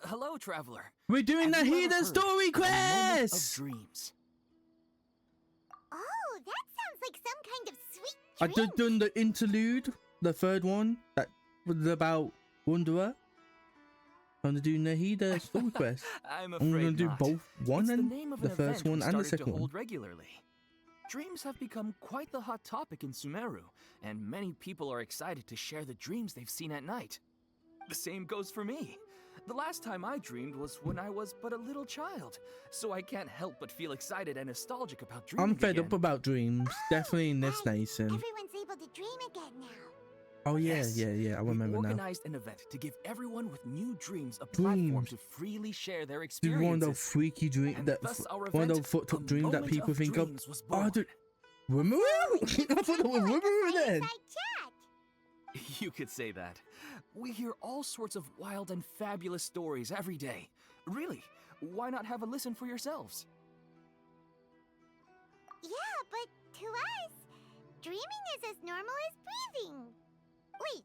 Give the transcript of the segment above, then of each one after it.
Hello, traveler. We're doing Have you ever Nahida heard story of a moment of quest! dreams? Oh, that sounds like some kind of sweet I drink. just done the interlude, the third one, that was about Wanderer. I'm gonna do Nahida story quest. I'm I'm afraid gonna do not. both one It's the and name of the an first event one we and the started second to one. hold regularly. Dreams have become quite the hot topic in Sumeru, and many people are excited to share the dreams they've seen at night. The same goes for me. The last time I dreamed was when I was but a little child, so I can't help but feel excited and nostalgic about dreaming I'm fed again. up about dreams. Definitely in this Right. nation. Everyone's able to dream again now. Oh yeah, Yes. yeah. I We remember now. organized an event to give everyone with new dreams a platform Dreams. to freely share their Dude, one of those experiences. freaky dreams And that thus our one of event, those fucked up a dreams that moment people of think of. dreams was Oh, born. dude, Sumeru? I thought it was Sumeru then. Fireside chat. You could say that. We hear all sorts of wild and fabulous stories every day. Really, why not have a listen for yourselves? Yeah, but to us, dreaming is as normal as breathing. Wait,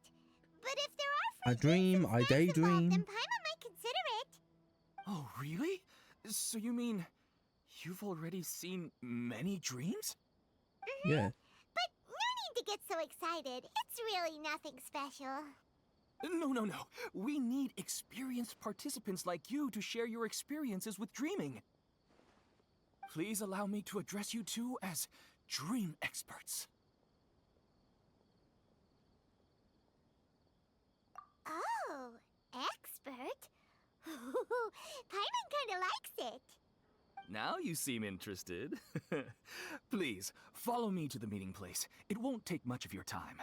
but if there are I dream, I daydream. then Paimon might consider it. Oh, really? So you mean you've already seen many dreams? Yeah. But no need to get so excited. It's really nothing special. No. We need experienced participants like you to share your experiences with dreaming. Please allow me to address you two as dream experts. Oh, expert? Paimon kinda likes it. Now you seem interested. Please, follow me to the meeting place. It won't take much of your time.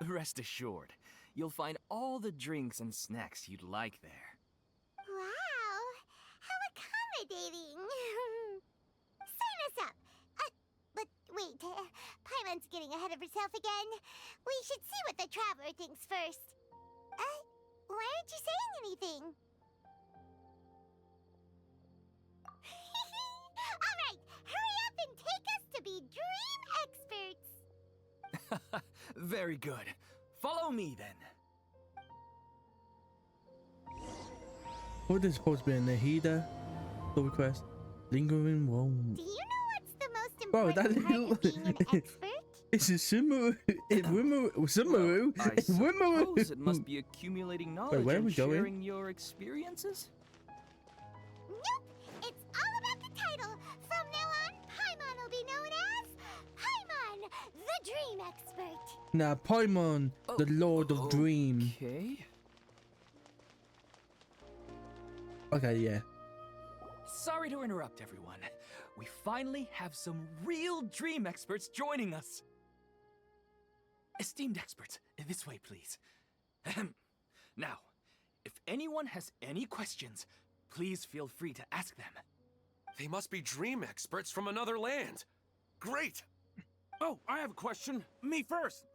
Rest assured, you'll find all the drinks and snacks you'd like there. Wow, how accommodating. Sign us up. But wait, Paimon's getting ahead of herself again. We should see what the traveler thinks first. Why aren't you saying anything? All right, hurry up and take us to be dream experts. Very good. Follow me then. What is supposed to be a Nahida story quest? Lingering wound. Do you know what's the most Bro, important that part of little- being an expert? This is Sumeru. It's Sumeru. I It's suppose it must be accumulating knowledge where are and we going? sharing your experiences? Nope, it's all about the title. From now on, Paimon will be known as Paimon, the Dream Expert. Now, Paimon, the Lord of Dream. Okay. Okay, yeah. Sorry to interrupt, everyone. We finally have some real dream experts joining us. Esteemed experts, this way, please. Ahem. Now, if anyone has any questions, please feel free to ask them. They must be dream experts from another land. Great! Oh, I have a question. Me first.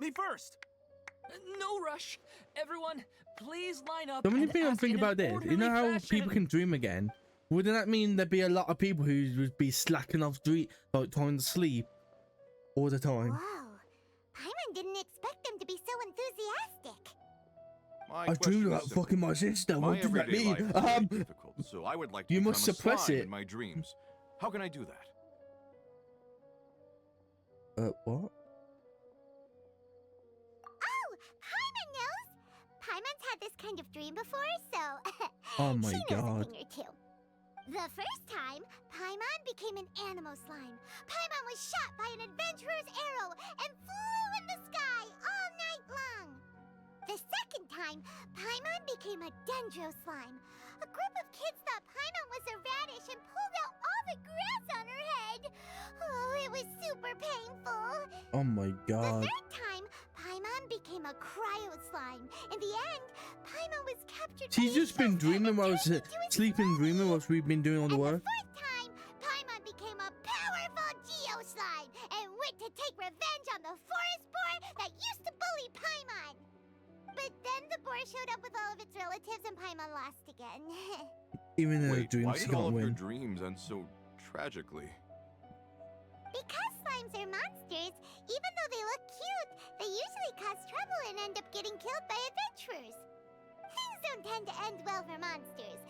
No rush. Everyone, please line up. The only and thing I'm ask thinking in an about this, you orderly know how fashion. people can dream again? Wouldn't that mean there'd be a lot of people who would be slacking off like trying to sleep all the time? Whoa, Paimon didn't expect them to be so enthusiastic. My I question dreamed is about simple. fucking my sister. My What does that everyday mean? life is very difficult, so I would like to you become must a suppress slime it. in my dreams. How can I do that? What? Oh, Paimon knows. Paimon's had this kind of dream before, so Oh my she knows God. a thing or two. The first time, Paimon became an animal slime. Paimon was shot by an adventurer's arrow and flew in the sky all night long. The second time, Paimon became a dendro slime. A group of kids thought Paimon was a radish and pulled out all the grass on her head. Oh, it was super painful. Oh my The God. third time, Paimon became a cryo slime. In the end, Paimon was captured She's by a just been shark dreaming and while turned into a sleeping, slime. dreaming whilst we've been doing all the And work. the fourth time, Paimon became a powerful Geo slime and went to take revenge on the forest boar that used to bully Paimon. But then the boar showed up with all of its relatives and Paimon lost again. Even in her Wait, dreams, why she did all can't of your win. dreams end so tragically? Because slimes are monsters, even though they look cute, they usually cause trouble and end up getting killed by adventurers. Things don't tend to end well for monsters,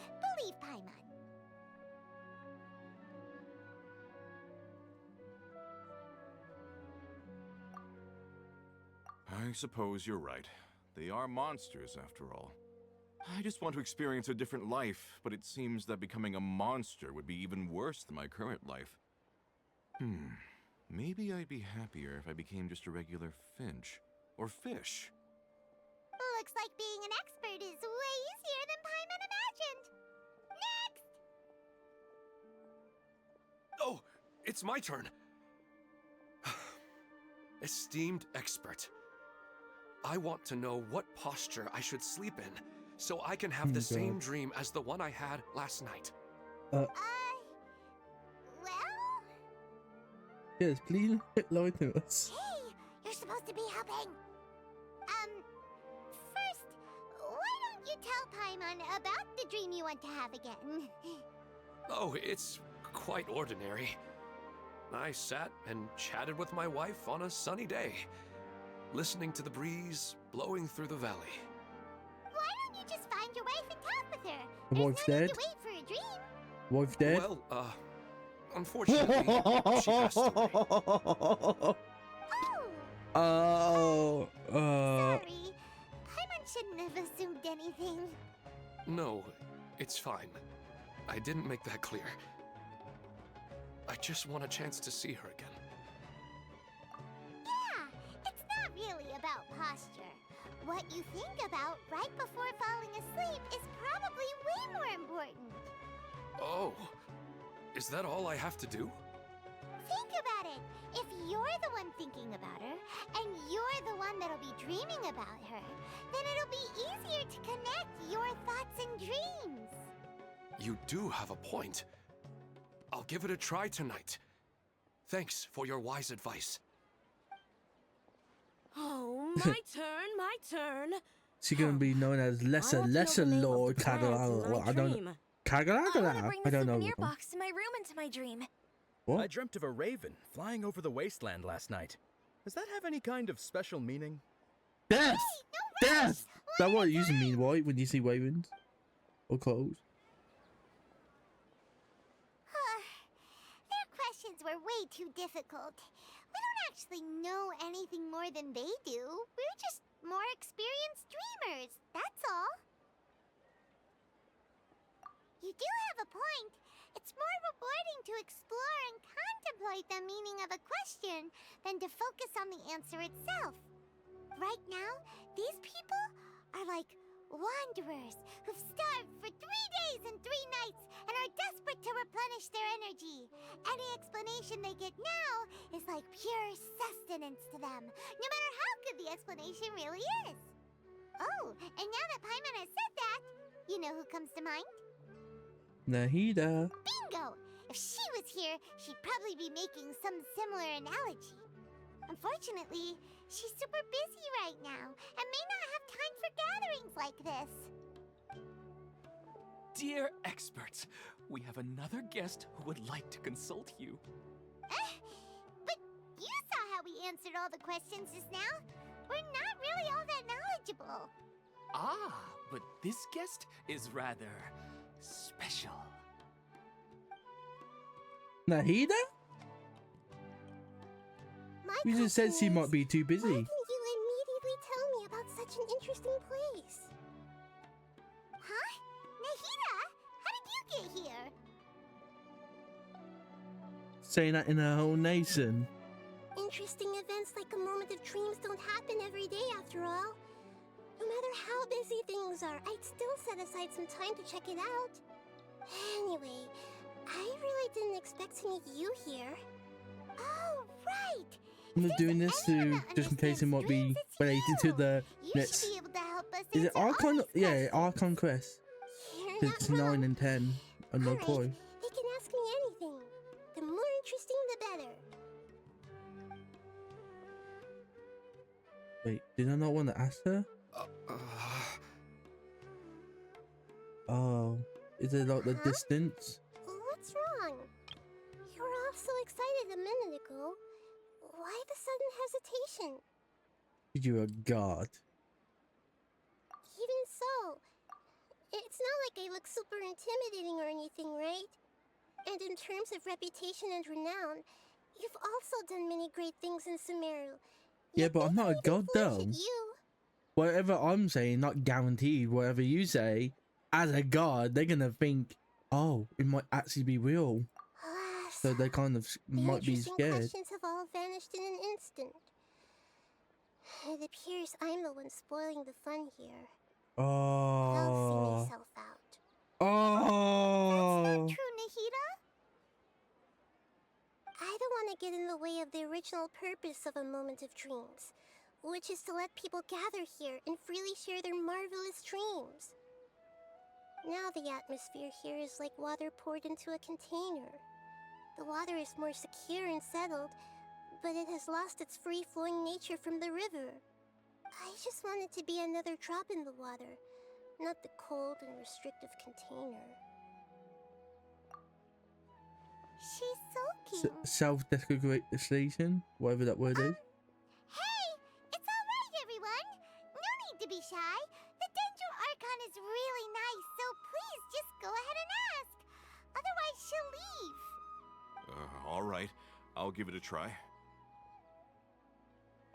I suppose you're right. They are monsters, after all. I just want to experience a different life, but it seems that becoming a monster would be even worse than my current life. Maybe I'd be happier if I became just a regular finch. Or fish. Looks like being an expert is way easier than Paimon imagined. Next! Oh, it's my turn. Esteemed expert, I want to know what posture I should sleep in so I can have the same dream as the one I had last night. Well? Yes, please lie to us. Hey, you're supposed to be helping. First, why don't you tell Paimon about the dream you want to have again? Oh, it's quite ordinary. I sat and chatted with my wife on a sunny day, listening to the breeze blowing through the valley. Why don't you just find your wife and talk with her? The There's wife's no need dead? to wait for a dream. Wife dead? Well, unfortunately, she passed away. Oh, Oh, sorry. Paimon shouldn't have assumed anything. No, it's fine. I didn't make that clear. I just want a chance to see her again. Yeah, it's not really about posture. What you think about right before falling asleep is probably way more important. Oh, is that all I have to do? Think about it. If you're the one thinking about her, and you're the one that'll be dreaming about her, then it'll be easier to connect your thoughts and dreams. You do have a point. I'll give it a try tonight. Thanks for your wise advice. Oh, my turn, my turn. she's gonna be known as Lesser Lord Kagura. I don't know. Kagura? I want to bring I the don't know. souvenir box in my room into my dream. What? I dreamt of a raven flying over the wasteland last night. Does that have any kind of special meaning? Death! No Death! rush. Is that what it usually mean, right? When you see ravens? Or crows? Their questions were way too difficult. We don't actually know anything more than they do. We're just more experienced dreamers, that's all. You do have a point. It's more rewarding to explore and contemplate the meaning of a question than to focus on the answer itself. Right now, these people are like wanderers who've starved for 3 days and 3 nights and are desperate to replenish their energy. Any explanation they get now is like pure sustenance to them, no matter how good the explanation really is. Oh, and now that Paimon has said that, you know who comes to mind? Nahida. Bingo! If she was here, she'd probably be making some similar analogy. Unfortunately, she's super busy right now and may not have time for gatherings like this. Dear experts, we have another guest who would like to consult you. But you saw how we answered all the questions just now. We're not really all that knowledgeable. Ah, but this guest is rather special. Nahida? My You just said she question might is, be too why busy. didn't you immediately tell me about such an interesting place? Huh? Nahida, how did you get here? Saying that in her whole nation. Interesting events like a moment of dreams don't happen every day after all. No matter how busy things are, I'd still set aside some time to check it out. Anyway, I really didn't expect to meet you here. Oh, right! I'm just doing this to just in case it might be related to the You next. should be able to help us Is it answer all Archon? these Yeah, questions. Archon Quest. You're It's not 9 wrong. and 10. And no Alright, Koi. they can ask me anything. The more interesting, the better. Wait, did I not want to ask her? Oh, is it like the Huh? distance? What's wrong? You were all so excited a minute ago. Why the sudden hesitation? You're a god. Even so, it's not like I look super intimidating or anything, right? And in terms of reputation and renown, you've also done many great things in Sumeru. Yeah, You'd but I'm think not a they'd god though. influence you. Whatever I'm saying, not guaranteed. Whatever you say, as a god, they're gonna think, oh, it might actually be real. So they kind of The might be interesting scared. questions have all vanished in an instant. It appears I'm the one spoiling the fun here. I'll see Oh. myself out. Oh. True, Nahida? I don't want to get in the way of the original purpose of a moment of dreams, which is to let people gather here and freely share their marvelous dreams. Now the atmosphere here is like water poured into a container. The water is more secure and settled, but it has lost its free-flowing nature from the river. I just want it to be another drop in the water, not the cold and restrictive container. She's sulking. Self-deprecation, whatever that word is. Hey! It's alright, everyone! No need to be shy. The Dendro Archon is really nice, so please just go ahead and ask. Otherwise, she'll leave. All right. I'll give it a try.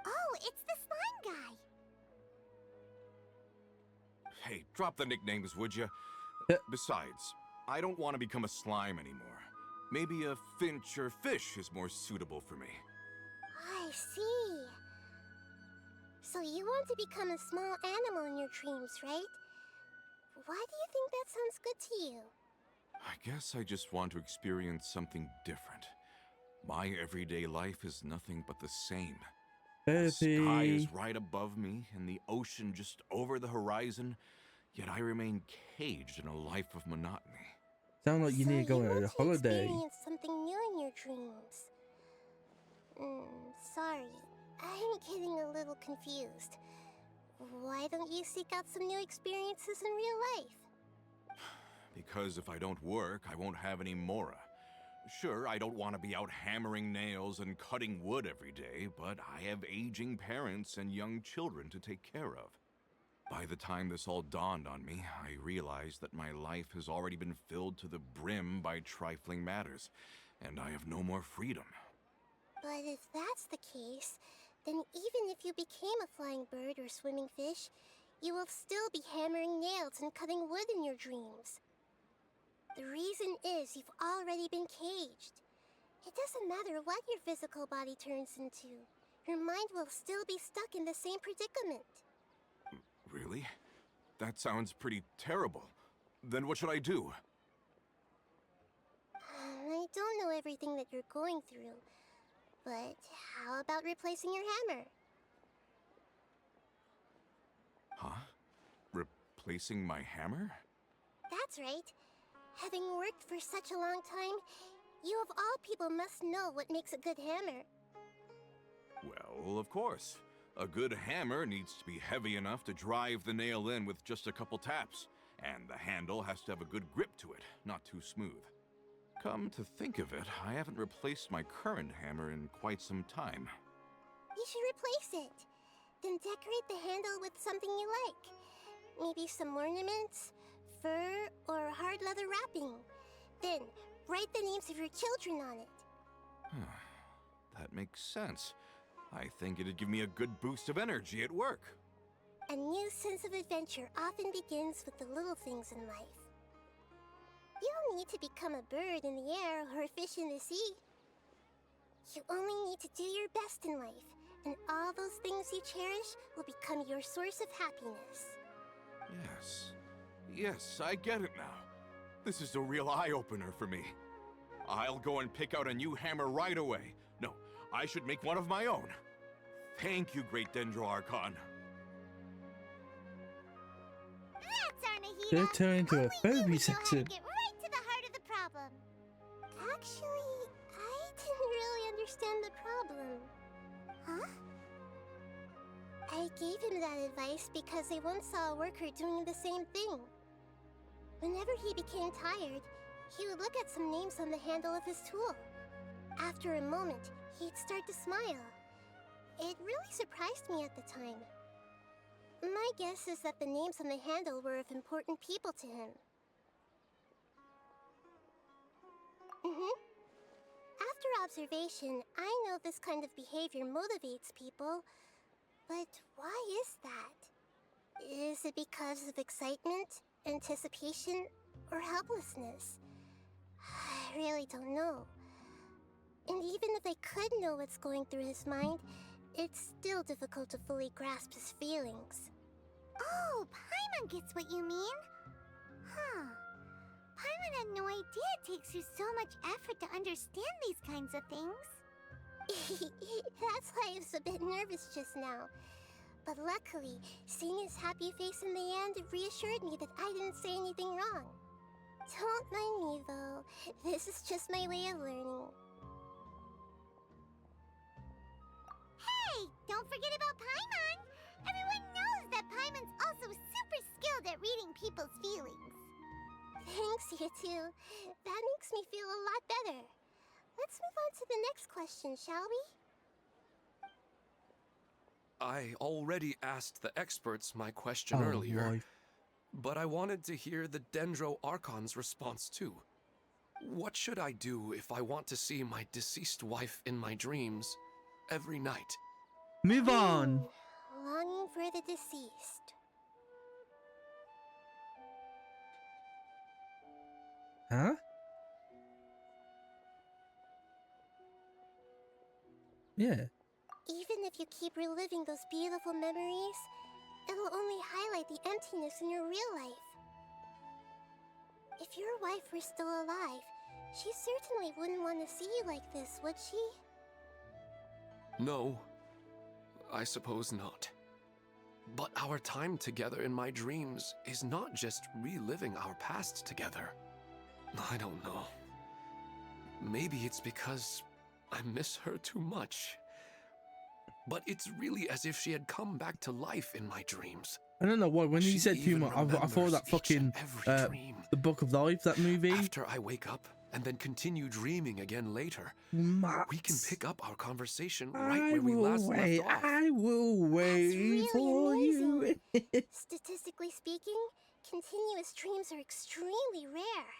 Oh, it's the slime guy. Hey, drop the nicknames, would you? Besides, I don't want to become a slime anymore. Maybe a finch or fish is more suitable for me. I see. So you want to become a small animal in your dreams, right? Why do you think that sounds good to you? I guess I just want to experience something different. My everyday life is nothing but the same. The sky is right above me and the ocean just over the horizon, yet I remain caged in a life of monotony. Sound like you need to go on a holiday. Experience something new in your dreams. Sorry, I'm getting a little confused. Why don't you seek out some new experiences in real life? Because if I don't work, I won't have any Mora. Sure, I don't want to be out hammering nails and cutting wood every day, but I have aging parents and young children to take care of. By the time this all dawned on me, I realized that my life has already been filled to the brim by trifling matters, and I have no more freedom. But if that's the case, then even if you became a flying bird or swimming fish, you will still be hammering nails and cutting wood in your dreams. The reason is you've already been caged. It doesn't matter what your physical body turns into. Your mind will still be stuck in the same predicament. Really? That sounds pretty terrible. Then what should I do? I don't know everything that you're going through, but how about replacing your hammer? Huh? Replacing my hammer? That's right. Having worked for such a long time, you of all people must know what makes a good hammer. Well, of course. A good hammer needs to be heavy enough to drive the nail in with just a couple taps, and the handle has to have a good grip to it, not too smooth. Come to think of it, I haven't replaced my current hammer in quite some time. You should replace it. Then decorate the handle with something you like. Maybe some ornaments, fur, or hard leather wrapping. Then, write the names of your children on it. That makes sense. I think it'd give me a good boost of energy at work. A new sense of adventure often begins with the little things in life. You don't need to become a bird in the air or a fish in the sea. You only need to do your best in life, and all those things you cherish will become your source of happiness. Yes, I get it now. This is a real eye-opener for me. I'll go and pick out a new hammer right away. No, I should make one of my own. Thank you, Great Dendro Archon. That's our Nahida. They're turning into a Only you therapy would know how to section. get right to the heart of the problem. Actually, I didn't really understand the problem. Huh? I gave him that advice because I once saw a worker doing the same thing. Whenever he became tired, he would look at some names on the handle of his tool. After a moment, he'd start to smile. It really surprised me at the time. My guess is that the names on the handle were of important people to him. After observation, I know this kind of behavior motivates people. But why is that? Is it because of excitement, anticipation, or helplessness? I really don't know. And even if I could know what's going through his mind, it's still difficult to fully grasp his feelings. Oh, Paimon gets what you mean. Huh. Paimon had no idea it takes you so much effort to understand these kinds of things. That's why I was a bit nervous just now. But luckily, seeing his happy face in the end reassured me that I didn't say anything wrong. Don't mind me, though. This is just my way of learning. Hey! Don't forget about Paimon! Everyone knows that Paimon's also super skilled at reading people's feelings. Thanks, you two. That makes me feel a lot better. Let's move on to the next question, shall we? I already asked the experts my question earlier, my. but I wanted to hear the Dendro Archon's response too. What should I do if I want to see my deceased wife in my dreams every night? Move on. Longing for the deceased. Huh? Yeah. Even if you keep reliving those beautiful memories, it'll only highlight the emptiness in your real life. If your wife were still alive, she certainly wouldn't want to see you like this, would she? No, I suppose not. But our time together in my dreams is not just reliving our past together. I don't know. Maybe it's because I miss her too much. But it's really as if she had come back to life in my dreams. I don't know why. When he She said too even much, I thought remembers that each fucking and every dream. The Book of Life, that movie. After I wake up and then continue dreaming again later, Matt, we can pick up our conversation right where we last wait. left off. I will wait really for you. Statistically speaking, continuous dreams are extremely rare.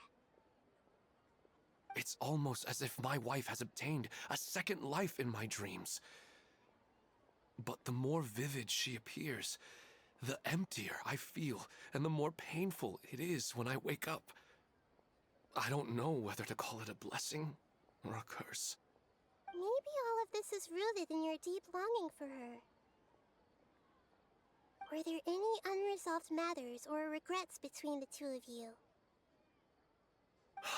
It's almost as if my wife has obtained a second life in my dreams. But the more vivid she appears, the emptier I feel, and the more painful it is when I wake up. I don't know whether to call it a blessing or a curse. Maybe all of this is rooted in your deep longing for her. Were there any unresolved matters or regrets between the two of you?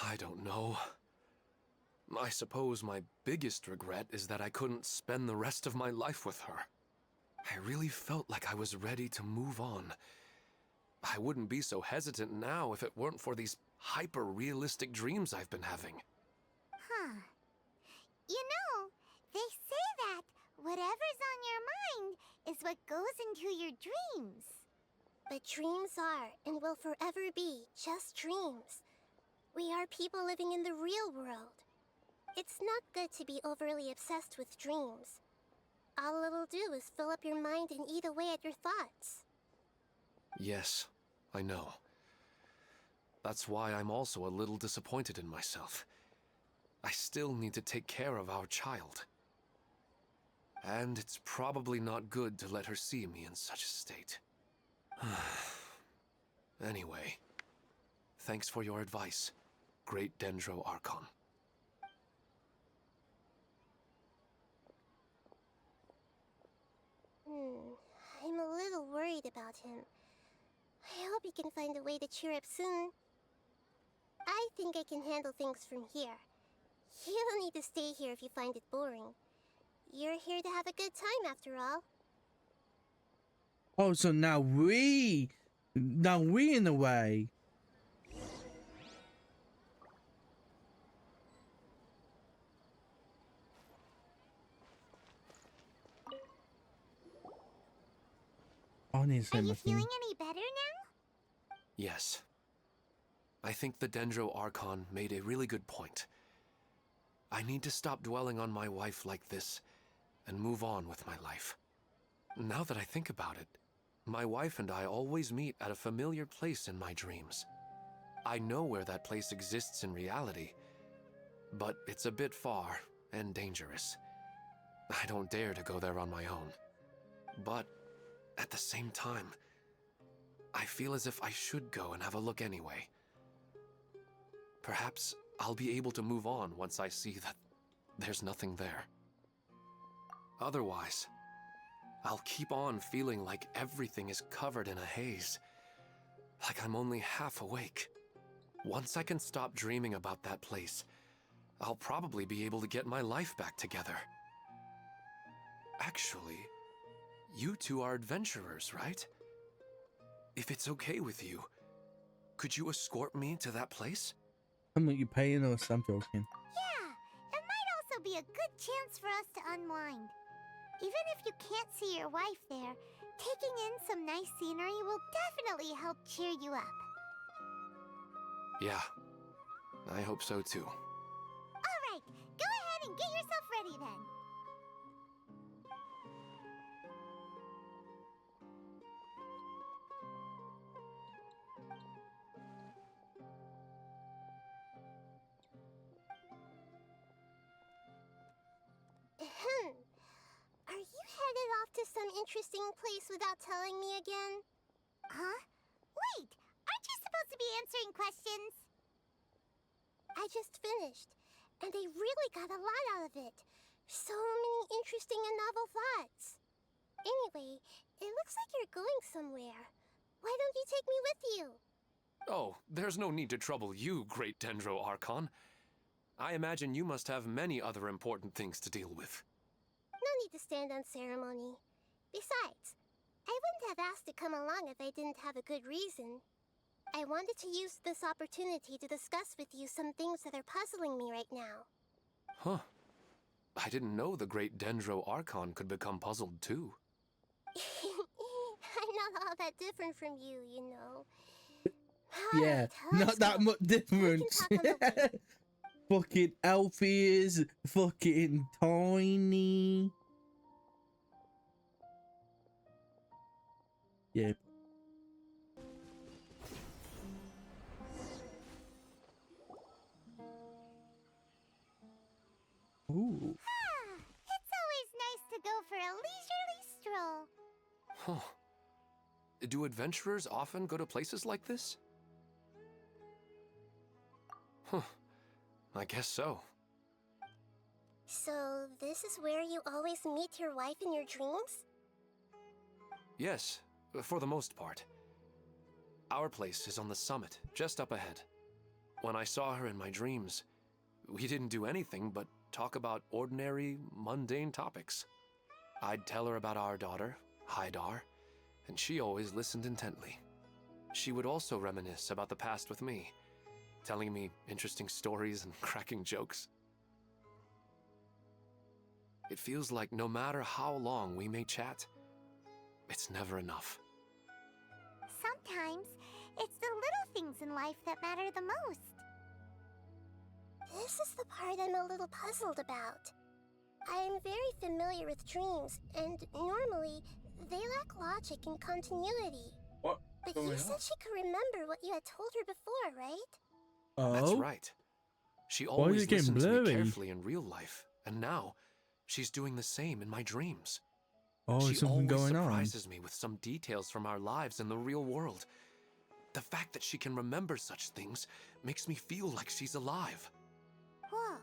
I don't know. I suppose my biggest regret is that I couldn't spend the rest of my life with her. I really felt like I was ready to move on. I wouldn't be so hesitant now if it weren't for these hyper-realistic dreams I've been having. Huh. You know, they say that whatever's on your mind is what goes into your dreams. But dreams are, and will forever be, just dreams. We are people living in the real world. It's not good to be overly obsessed with dreams. All it'll do is fill up your mind and eat away at your thoughts. Yes, I know. That's why I'm also a little disappointed in myself. I still need to take care of our child. And it's probably not good to let her see me in such a state. Anyway, thanks for your advice, Great Dendro Archon. I'm a little worried about him. I hope he can find a way to cheer up soon. I think I can handle things from here. You don't need to stay here if you find it boring. You're here to have a good time after all. Oh, so now we in a way. Are you feeling any better now? Yes. I think the Dendro Archon made a really good point. I need to stop dwelling on my wife like this and move on with my life. Now that I think about it, my wife and I always meet at a familiar place in my dreams. I know where that place exists in reality, but it's a bit far, and dangerous. I don't dare to go there on my own. But at the same time, I feel as if I should go and have a look anyway. Perhaps I'll be able to move on once I see that there's nothing there. Otherwise, I'll keep on feeling like everything is covered in a haze, like I'm only half awake. Once I can stop dreaming about that place, I'll probably be able to get my life back together. Actually, you two are adventurers, right? If it's okay with you, could you escort me to that place? How much you paying us? I'm joking. Yeah, it might also be a good chance for us to unwind. Even if you can't see your wife there, taking in some nice scenery will definitely help cheer you up. Yeah, I hope so too. Alright, go ahead and get yourself ready then. Are you headed off to some interesting place without telling me again? Huh? Wait, aren't you supposed to be answering questions? I just finished, and I really got a lot out of it. So many interesting and novel thoughts. Anyway, it looks like you're going somewhere. Why don't you take me with you? Oh, there's no need to trouble you, Great Dendro Archon. I imagine you must have many other important things to deal with. No need to stand on ceremony. Besides, I wouldn't have asked to come along if I didn't have a good reason. I wanted to use this opportunity to discuss with you some things that are puzzling me right now. Huh. I didn't know the Great Dendro Archon could become puzzled too. I'm not all that different from you, you know. Yeah, not that much difference. Fucking elf ears, fucking tiny. Yeah. Ooh. It's always nice to go for a leisurely stroll. Huh. Do adventurers often go to places like this? Huh. I guess so. So, this is where you always meet your wife in your dreams? Yes, for the most part. Our place is on the summit, just up ahead. When I saw her in my dreams, we didn't do anything but talk about ordinary, mundane topics. I'd tell her about our daughter, Haidar, and she always listened intently. She would also reminisce about the past with me, telling me interesting stories and cracking jokes. It feels like no matter how long we may chat, it's never enough. Sometimes, it's the little things in life that matter the most. This is the part I'm a little puzzled about. I'm very familiar with dreams, and normally, they lack logic and continuity. What? But you said she could remember what you had told her before, right? Oh, That's right. She Why is always it getting listened to me blurry? carefully in real life, and now she's doing the same in my dreams. oh, She is something always going on? surprises me with some details from our lives in the real world. The fact that she can remember such things makes me feel like she's alive. Whoa,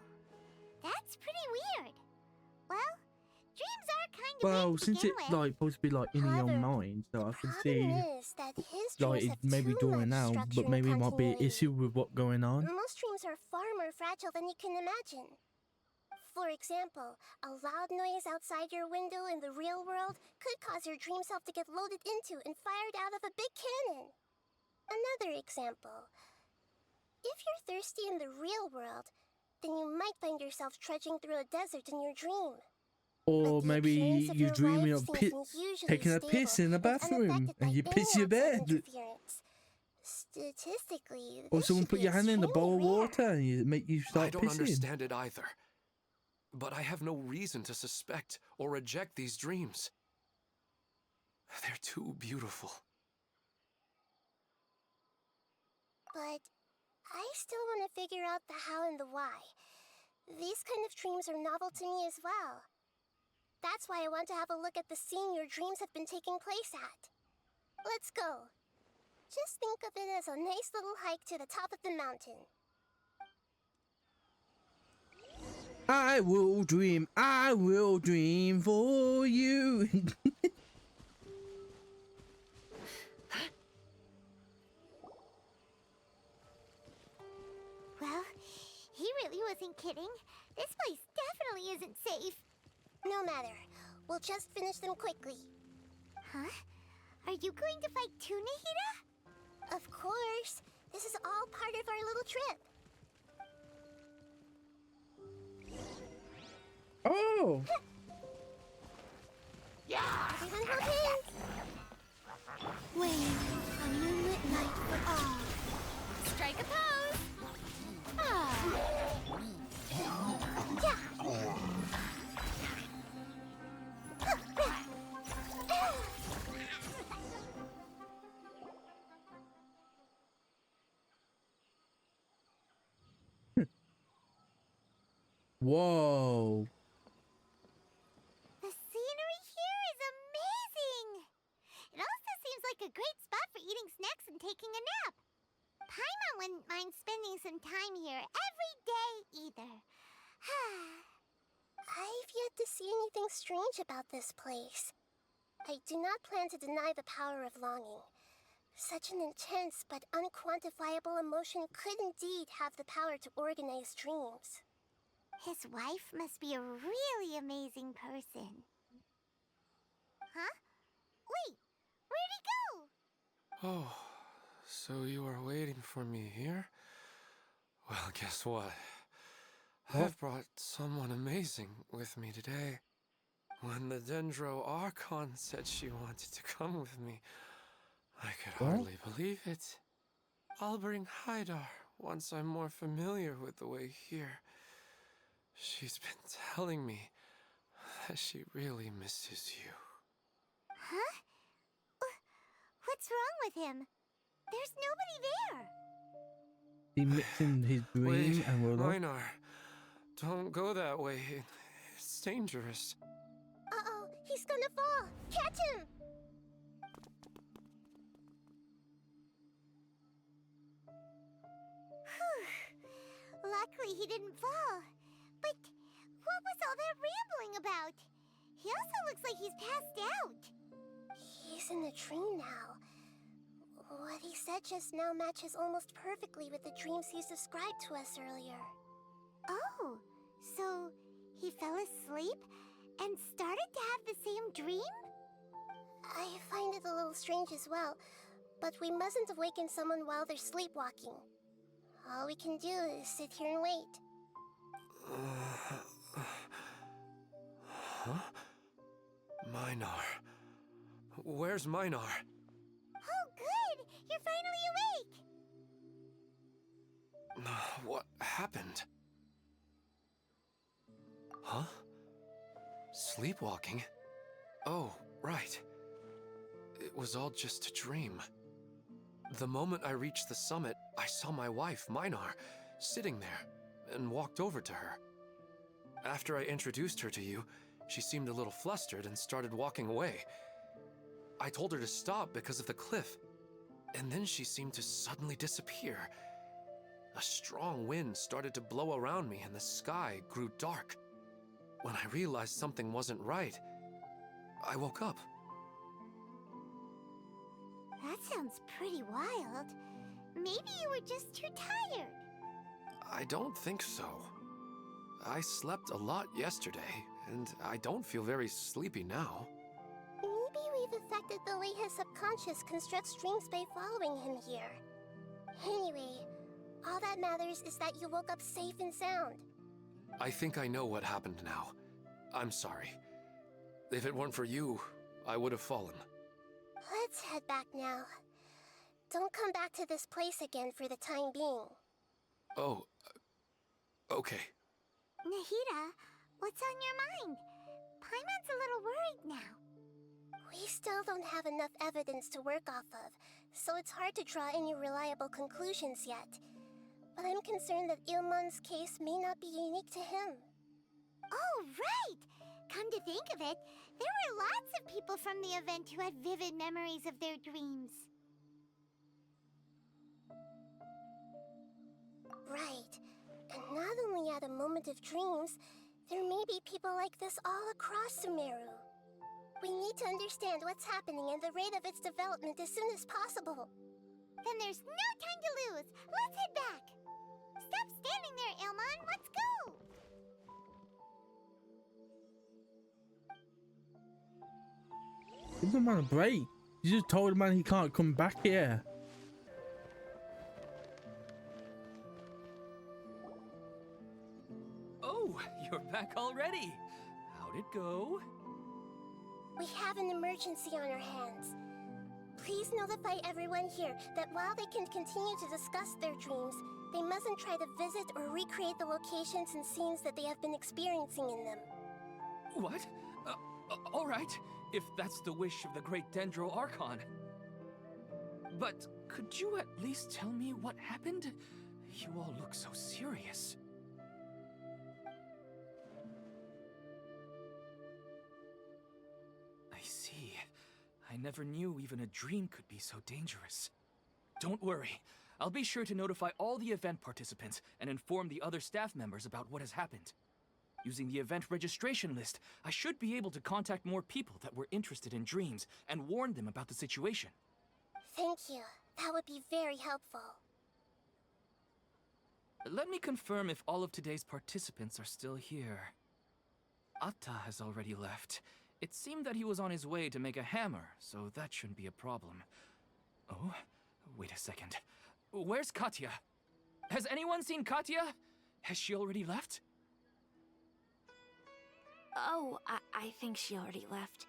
that's pretty weird. Well, dreams are kind of Well, big to since begin it's with. like supposed to be like in your However, own mind, so I The can problem see is that his like dreams it have maybe too drawing much out, structure but and maybe it might be an continuity. issue with what's going on. Most dreams are far more fragile than you can imagine. For example, a loud noise outside your window in the real world could cause your dream self to get loaded into and fired out of a big cannon. Another example. If you're thirsty in the real world, then you might find yourself trudging through a desert in your dream. Or But the maybe appearance of you're your dreaming life of seems usually taking a piss in the stable and bathroom unaffected and by you any piss your outside bed. interference. Statistically, Or this someone should put be your hand in a extremely bowl of rare. water and you make you I start don't pissing. understand it either. But I have no reason to suspect or reject these dreams. They're too beautiful. But I still want to figure out the how and the why. These kind of dreams are novel to me as well. That's why I want to have a look at the scene your dreams have been taking place at. Let's go. Just think of it as a nice little hike to the top of the mountain. I will dream for you. Well, he really wasn't kidding. This place definitely isn't safe. No matter. We'll just finish them quickly. Huh? Are you going to fight too, Nahida? Of course. This is all part of our little trip. Oh! Everyone hold hands. Waiting a moonlit night for all. Strike a pose. Whoa! The scenery here is amazing! It also seems like a great spot for eating snacks and taking a nap. Paimon wouldn't mind spending some time here every day either. I've yet to see anything strange about this place. I do not plan to deny the power of longing. Such an intense but unquantifiable emotion could indeed have the power to organize dreams. His wife must be a really amazing person. Huh? Wait, where'd he go? Oh, so you are waiting for me here? Well, guess what? I've brought someone amazing with me today. When the Dendro Archon said she wanted to come with me, I could hardly believe it. I'll bring Haidar once I'm more familiar with the way here. She's been telling me that she really misses you. Huh? What's wrong with him? There's nobody there. He mixing his dream Wait, and real life. Minar, don't go that way. It's dangerous. Uh-oh, he's gonna fall. Catch him! Whew. Luckily he didn't fall. But what was all that rambling about? He also looks like he's passed out. He's in the dream now. What he said just now matches almost perfectly with the dreams he's described to us earlier. Oh, so he fell asleep and started to have the same dream? I find it a little strange as well, but we mustn't awaken someone while they're sleepwalking. All we can do is sit here and wait. Huh? Minar. Where's Minar? Oh, good! You're finally awake! What happened? Huh? Sleepwalking? Oh, right. It was all just a dream. The moment I reached the summit, I saw my wife, Minar, sitting there, and walked over to her. After I introduced her to you, she seemed a little flustered and started walking away. I told her to stop because of the cliff, and then she seemed to suddenly disappear. A strong wind started to blow around me and the sky grew dark. When I realized something wasn't right, I woke up. That sounds pretty wild. Maybe you were just too tired. I don't think so. I slept a lot yesterday, and I don't feel very sleepy now. Maybe we've affected the way his subconscious constructs dreams by following him here. Anyway, all that matters is that you woke up safe and sound. I think I know what happened now. I'm sorry. If it weren't for you, I would have fallen. Let's head back now. Don't come back to this place again for the time being. Oh, okay. Nahida, what's on your mind? Paimon's a little worried now. We still don't have enough evidence to work off of, so it's hard to draw any reliable conclusions yet. But I'm concerned that Ilmon's case may not be unique to him. Oh, right! Come to think of it, there were lots of people from the event who had vivid memories of their dreams. Right. And not only at a moment of dreams, there may be people like this all across Sumeru. We need to understand what's happening and the rate of its development as soon as possible. Then there's no time to lose. Let's head back. Stop standing there, Ilmon. Let's go. Give the man a break. You just told the man he can't come back here. Oh, you're back already. How'd it go? We have an emergency on our hands. Please notify everyone here that while they can continue to discuss their dreams, they mustn't try to visit or recreate the locations and scenes that they have been experiencing in them. What? All right, if that's the wish of the great Dendro Archon. But could you at least tell me what happened? You all look so serious. I see. I never knew even a dream could be so dangerous. Don't worry. I'll be sure to notify all the event participants and inform the other staff members about what has happened. Using the event registration list, I should be able to contact more people that were interested in dreams and warn them about the situation. Thank you. That would be very helpful. Let me confirm if all of today's participants are still here. Atta has already left. It seemed that he was on his way to make a hammer, so that shouldn't be a problem. Oh, wait a second. Where's Katya? Has anyone seen Katya? Has she already left? Oh, I think she already left.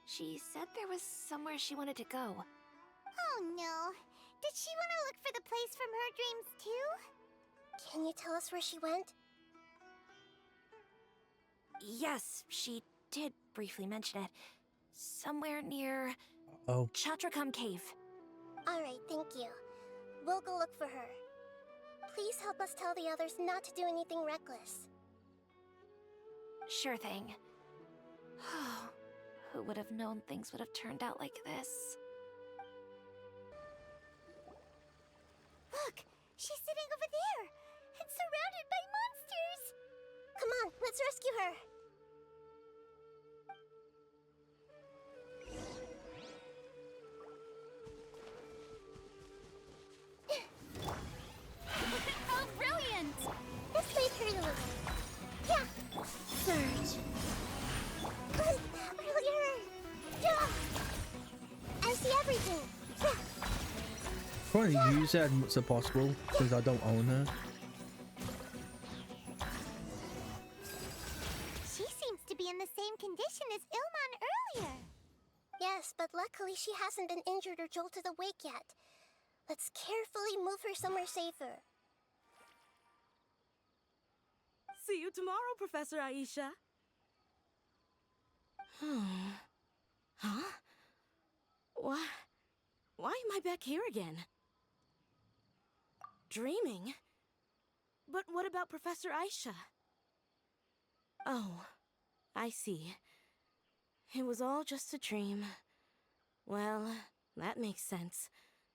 She said there was somewhere she wanted to go. Oh no. Did she want to look for the place from her dreams too? Can you tell us where she went? Yes, she did briefly mention it. Somewhere near Oh. Chatrakam Cave. Alright, thank you. We'll go look for her. Please help us tell the others not to do anything reckless. Sure thing. Who would have known things would have turned out like this? Look! She's sitting over there! And surrounded by monsters! Come on, let's rescue her! Oh, brilliant! This may hurt a little. Yeah! Surge! Really hurt! Yeah! I see everything! Yeah! Trying to use her as much as possible because I don't own her. She seems to be in the same condition as Ilmon earlier. Yes, but luckily she hasn't been injured or jolted awake yet. Let's carefully move her somewhere safer. See you tomorrow, Professor Aisha. Huh? Why am I back here again? Dreaming? But what about Professor Aisha? Oh, I see. It was all just a dream. Well, that makes sense.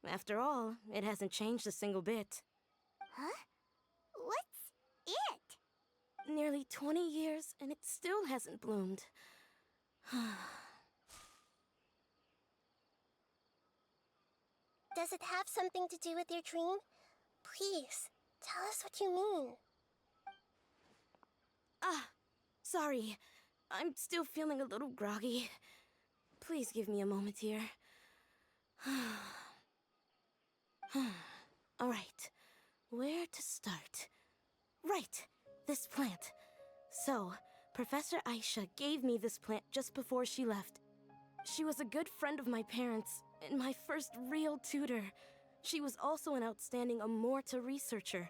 After all, it hasn't changed a single bit. Huh? What's it? Nearly 20 years, and it still hasn't bloomed. Does it have something to do with your dream? Please, tell us what you mean. Sorry. I'm still feeling a little groggy. Please give me a moment here. Alright, where to start? Right, this plant. So, Professor Aisha gave me this plant just before she left. She was a good friend of my parents, and my first real tutor. She was also an outstanding Amorta researcher.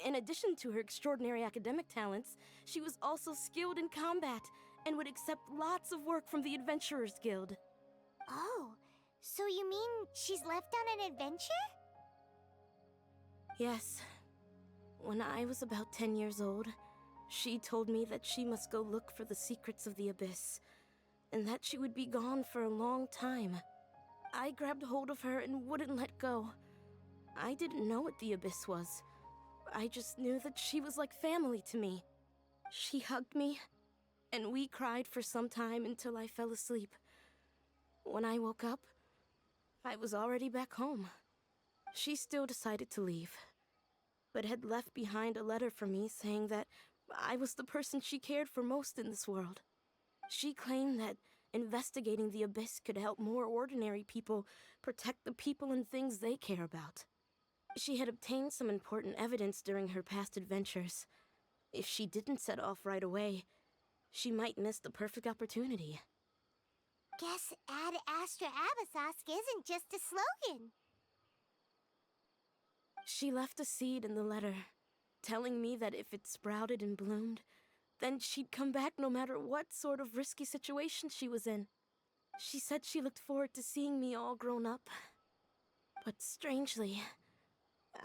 In addition to her extraordinary academic talents, she was also skilled in combat and would accept lots of work from the Adventurers Guild. Oh, so you mean she's left on an adventure? Yes. When I was about 10 years old, she told me that she must go look for the secrets of the abyss, and that she would be gone for a long time. I grabbed hold of her and wouldn't let go. I didn't know what the abyss was. I just knew that she was like family to me. She hugged me, and we cried for some time until I fell asleep. When I woke up, I was already back home. She still decided to leave, but had left behind a letter for me saying that I was the person she cared for most in this world. She claimed that investigating the abyss could help more ordinary people protect the people and things they care about. She had obtained some important evidence during her past adventures. If she didn't set off right away, she might miss the perfect opportunity. Guess Ad Astra Abyssosque isn't just a slogan. She left a seed in the letter, telling me that if it sprouted and bloomed, then she'd come back no matter what sort of risky situation she was in. She said she looked forward to seeing me all grown up. But strangely,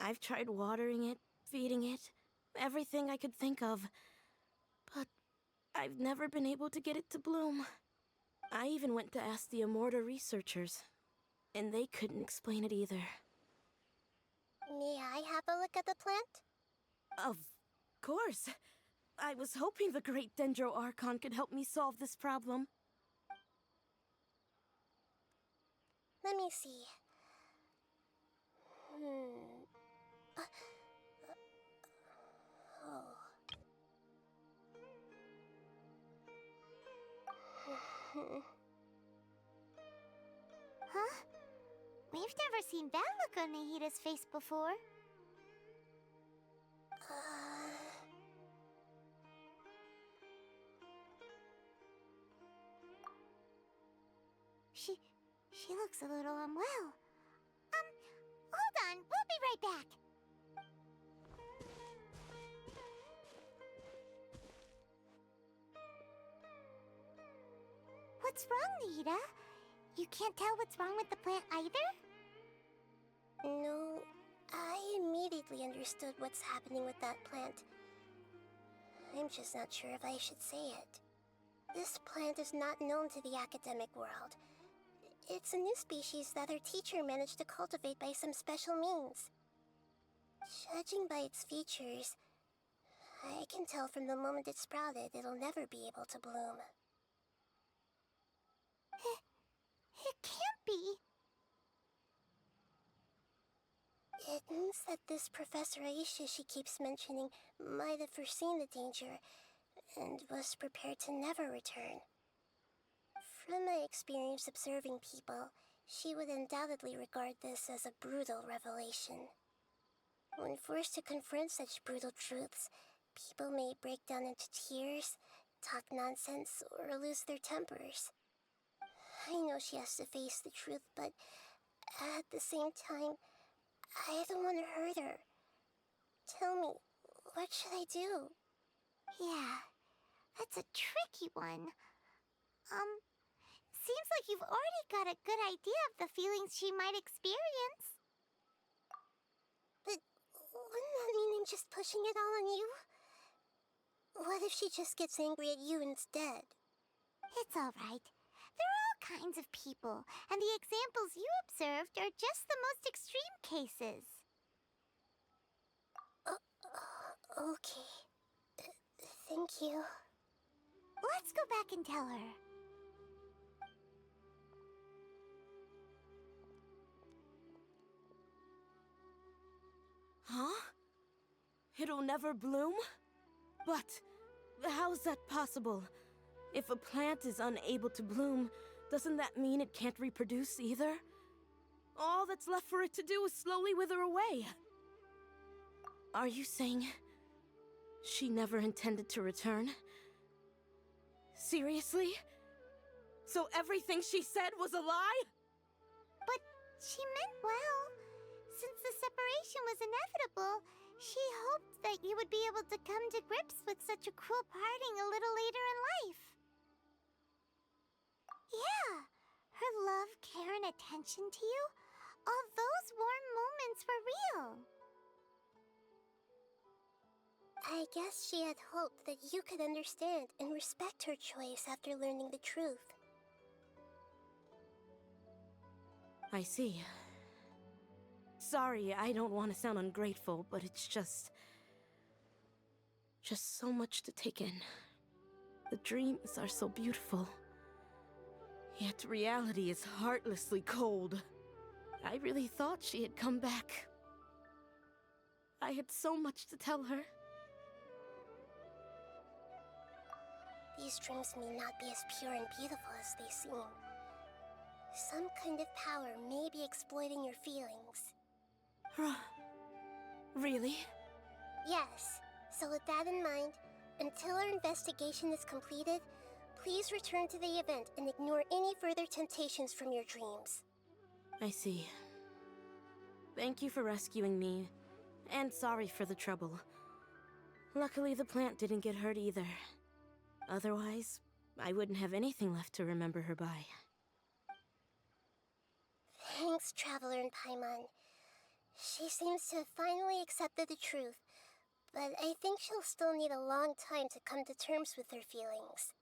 I've tried watering it, feeding it, everything I could think of, but I've never been able to get it to bloom. I even went to ask the Immorta researchers, and they couldn't explain it either. May I have a look at the plant? Of course. I was hoping the great Dendro Archon could help me solve this problem. Let me see. Huh? We've never seen that look on Nahida's face before. She looks a little unwell. Hold on, we'll be right back. What's wrong, Nahida? You can't tell what's wrong with the plant either? No, I immediately understood what's happening with that plant. I'm just not sure if I should say it. This plant is not known to the academic world. It's a new species that our teacher managed to cultivate by some special means. Judging by its features, I can tell from the moment it sprouted it'll never be able to bloom. It can't be. It means that this Professor Aisha she keeps mentioning might have foreseen the danger and was prepared to never return. From my experience observing people, she would undoubtedly regard this as a brutal revelation. When forced to confront such brutal truths, people may break down into tears, talk nonsense, or lose their tempers. I know she has to face the truth, but at the same time, I don't want to hurt her. Tell me, what should I do? Yeah, that's a tricky one. Seems like you've already got a good idea of the feelings she might experience. But wouldn't that mean I'm just pushing it all on you? What if she just gets angry at you instead? It's alright. There are all kinds of people, and the examples you observed are just the most extreme cases. Okay. Thank you. Let's go back and tell her. Huh? It'll never bloom? But how's that possible? If a plant is unable to bloom, doesn't that mean it can't reproduce either? All that's left for it to do is slowly wither away. Are you saying she never intended to return? Seriously? So everything she said was a lie? But she meant well. Since the separation was inevitable, she hoped that you would be able to come to grips with such a cruel parting a little later in life. Yeah, her love, care, and attention to you, all those warm moments were real. I guess she had hoped that you could understand and respect her choice after learning the truth. I see. Sorry, I don't want to sound ungrateful, but it's just so much to take in. The dreams are so beautiful, yet reality is heartlessly cold. I really thought she had come back. I had so much to tell her. These dreams may not be as pure and beautiful as they seem. Some kind of power may be exploiting your feelings. Really? Yes. So with that in mind, until our investigation is completed, please return to the event and ignore any further temptations from your dreams. I see. Thank you for rescuing me, and sorry for the trouble. Luckily, the plant didn't get hurt either. Otherwise, I wouldn't have anything left to remember her by. Thanks, Traveler and Paimon. She seems to have finally accepted the truth, but I think she'll still need a long time to come to terms with her feelings.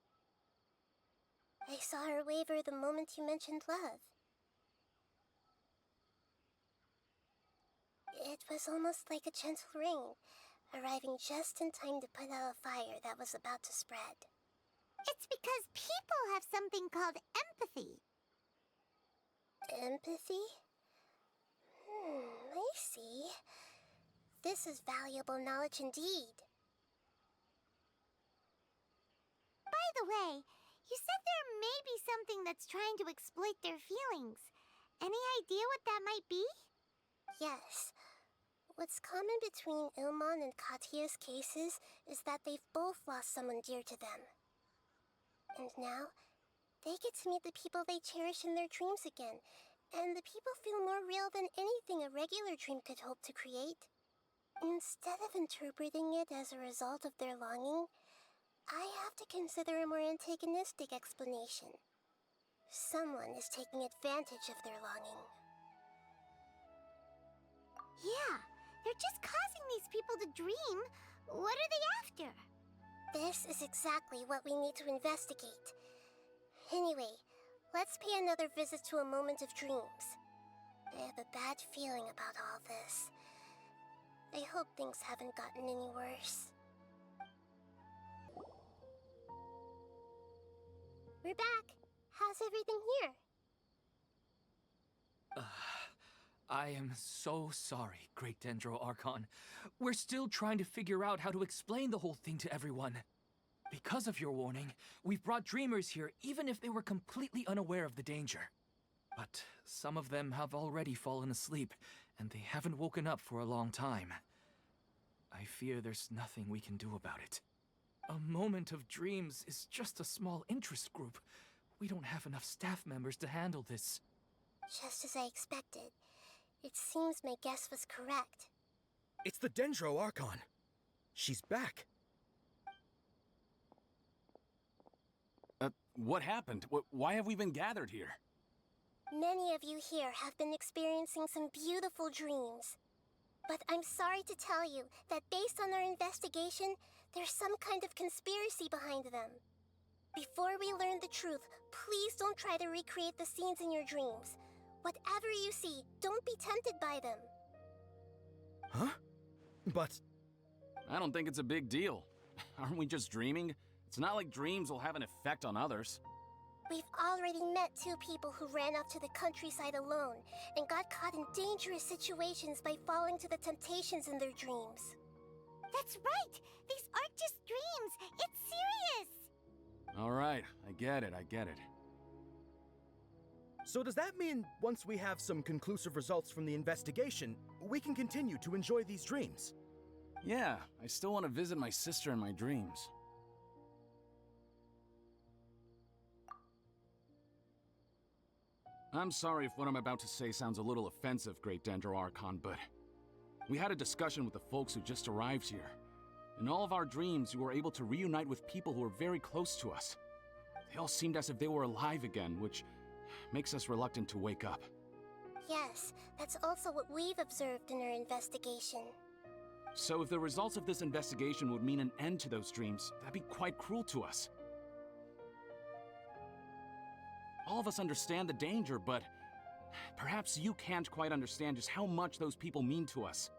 I saw her waver the moment you mentioned love. It was almost like a gentle rain, arriving just in time to put out a fire that was about to spread. It's because people have something called empathy. Empathy? I see. This is valuable knowledge indeed. By the way, you said there may be something that's trying to exploit their feelings. Any idea what that might be? Yes. What's common between Ilmon and Katia's cases is that they've both lost someone dear to them. And now, they get to meet the people they cherish in their dreams again, and the people feel more real than anything a regular dream could hope to create. Instead of interpreting it as a result of their longing, I have to consider a more antagonistic explanation. Someone is taking advantage of their longing. Yeah, they're just causing these people to dream. What are they after? This is exactly what we need to investigate. Anyway, let's pay another visit to a moment of dreams. I have a bad feeling about all this. I hope things haven't gotten any worse. We're back. How's everything here? I am so sorry, Great Dendro Archon. We're still trying to figure out how to explain the whole thing to everyone. Because of your warning, we've brought dreamers here even if they were completely unaware of the danger. But some of them have already fallen asleep, and they haven't woken up for a long time. I fear there's nothing we can do about it. A moment of dreams is just a small interest group. We don't have enough staff members to handle this. Just as I expected. It seems my guess was correct. It's the Dendro Archon. She's back. What happened? Why have we been gathered here? Many of you here have been experiencing some beautiful dreams. But I'm sorry to tell you that based on our investigation, there's some kind of conspiracy behind them. Before we learn the truth, please don't try to recreate the scenes in your dreams. Whatever you see, don't be tempted by them. Huh? But... I don't think it's a big deal. Aren't we just dreaming? It's not like dreams will have an effect on others. We've already met 2 people who ran off to the countryside alone and got caught in dangerous situations by falling to the temptations in their dreams. That's right! These aren't just dreams! It's serious! All right, I get it. so does that mean once we have some conclusive results from the investigation, we can continue to enjoy these dreams? Yeah, I still want to visit my sister in my dreams. I'm sorry if what I'm about to say sounds a little offensive, Great Dendro Archon, but we had a discussion with the folks who just arrived here. In all of our dreams, we were able to reunite with people who were very close to us. They all seemed as if they were alive again, which makes us reluctant to wake up. Yes, that's also what we've observed in our investigation. So if the results of this investigation would mean an end to those dreams, that'd be quite cruel to us. All of us understand the danger, but perhaps you can't quite understand just how much those people mean to us.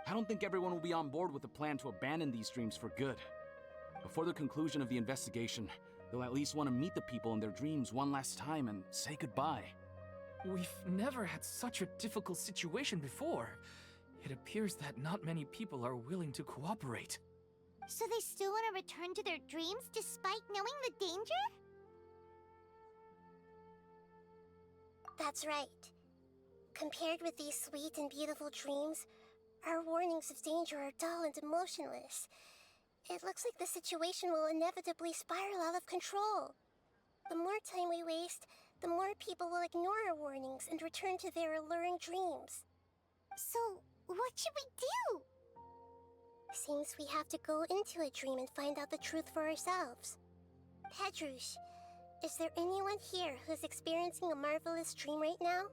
I don't think everyone will be on board with the plan to abandon these dreams for good. Before the conclusion of the investigation, they'll at least want to meet the people in their dreams one last time and say goodbye. We've never had such a difficult situation before. It appears that not many people are willing to cooperate. So they still want to return to their dreams despite knowing the danger? That's right. Compared with these sweet and beautiful dreams, our warnings of danger are dull and emotionless. It looks like the situation will inevitably spiral out of control. The more time we waste, the more people will ignore our warnings and return to their alluring dreams. So, what should we do? Seems we have to go into a dream and find out the truth for ourselves. Pedrush, is there anyone here who's experiencing a marvelous dream right now?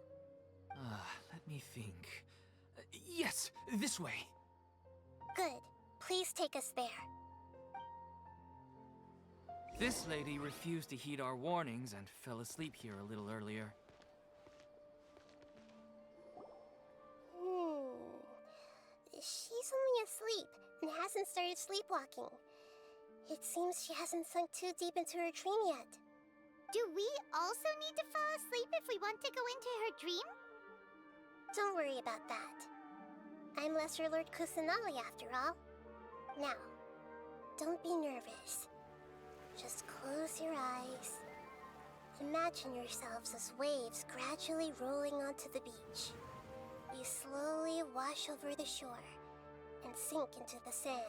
Let me think. Yes, this way. Good. Please take us there. This lady refused to heed our warnings and fell asleep here a little earlier. She's only asleep and hasn't started sleepwalking. It seems she hasn't sunk too deep into her dream yet. Do we also need to fall asleep if we want to go into her dream? Don't worry about that. I'm Lesser Lord Kusanali after all. Now, don't be nervous. Just close your eyes. Imagine yourselves as waves gradually rolling onto the beach. You slowly wash over the shore and sink into the sand.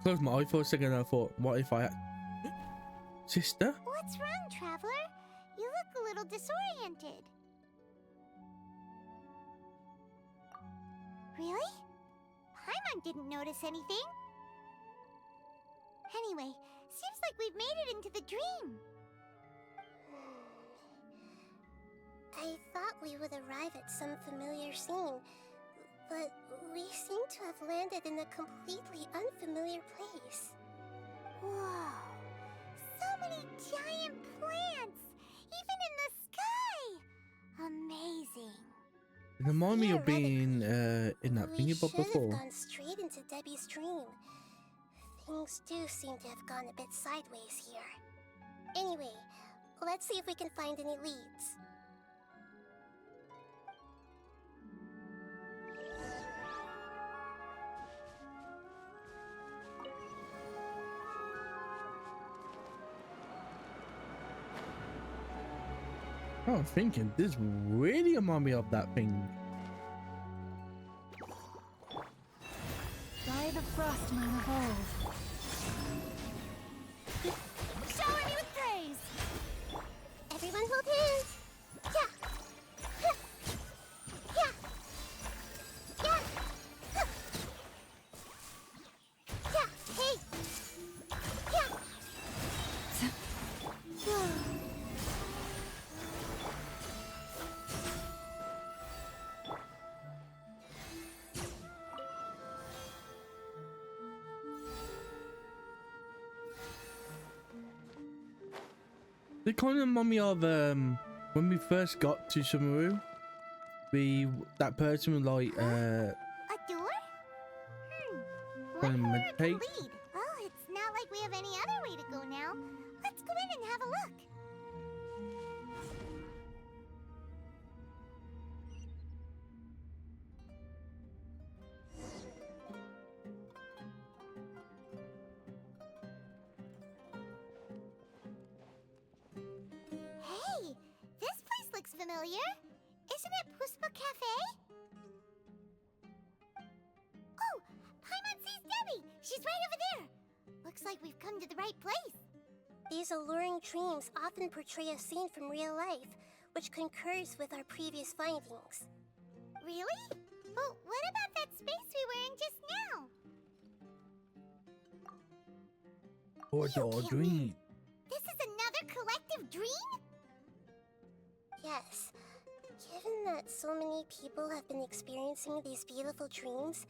Closed my eye for a second and I thought, what if I... Sister? What's wrong, Traveler? You look a little disoriented. Really? Paimon didn't notice anything. Anyway, seems like we've made it into the dream. I thought we would arrive at some familiar scene, but we seem to have landed in a completely unfamiliar place. Whoa! So many giant plants! Even in the sky! Amazing. It reminded me of being in that thingy bob We should before. have gone straight into Debbie's dream. Things do seem to have gone a bit sideways here. Anyway, let's see if we can find any leads. I'm thinking this really reminded me of that thing. By the Frostman of old. Shower me with praise! Everyone hold hands! Yeah! Huh. Yeah! Yeah! Huh. Yeah! Hey! Yeah! They kind of remind me of when we first got to Sumeru. That person was like A door? Trying to One more meditate. can lead. Well, it's not like we have any other way to go now. Let's go in and have a look. Hey, this place looks familiar. Isn't it Puspa Cafe? Oh, Paimon sees Debbie. She's right over there. Looks like we've come to the right place. These alluring dreams often portray a scene from real life, which concurs with our previous findings. Really? But what about that space we were in just now? or You can't dream. mean- This is a collective dream? Yes. Given that so many people have been experiencing these beautiful dreams,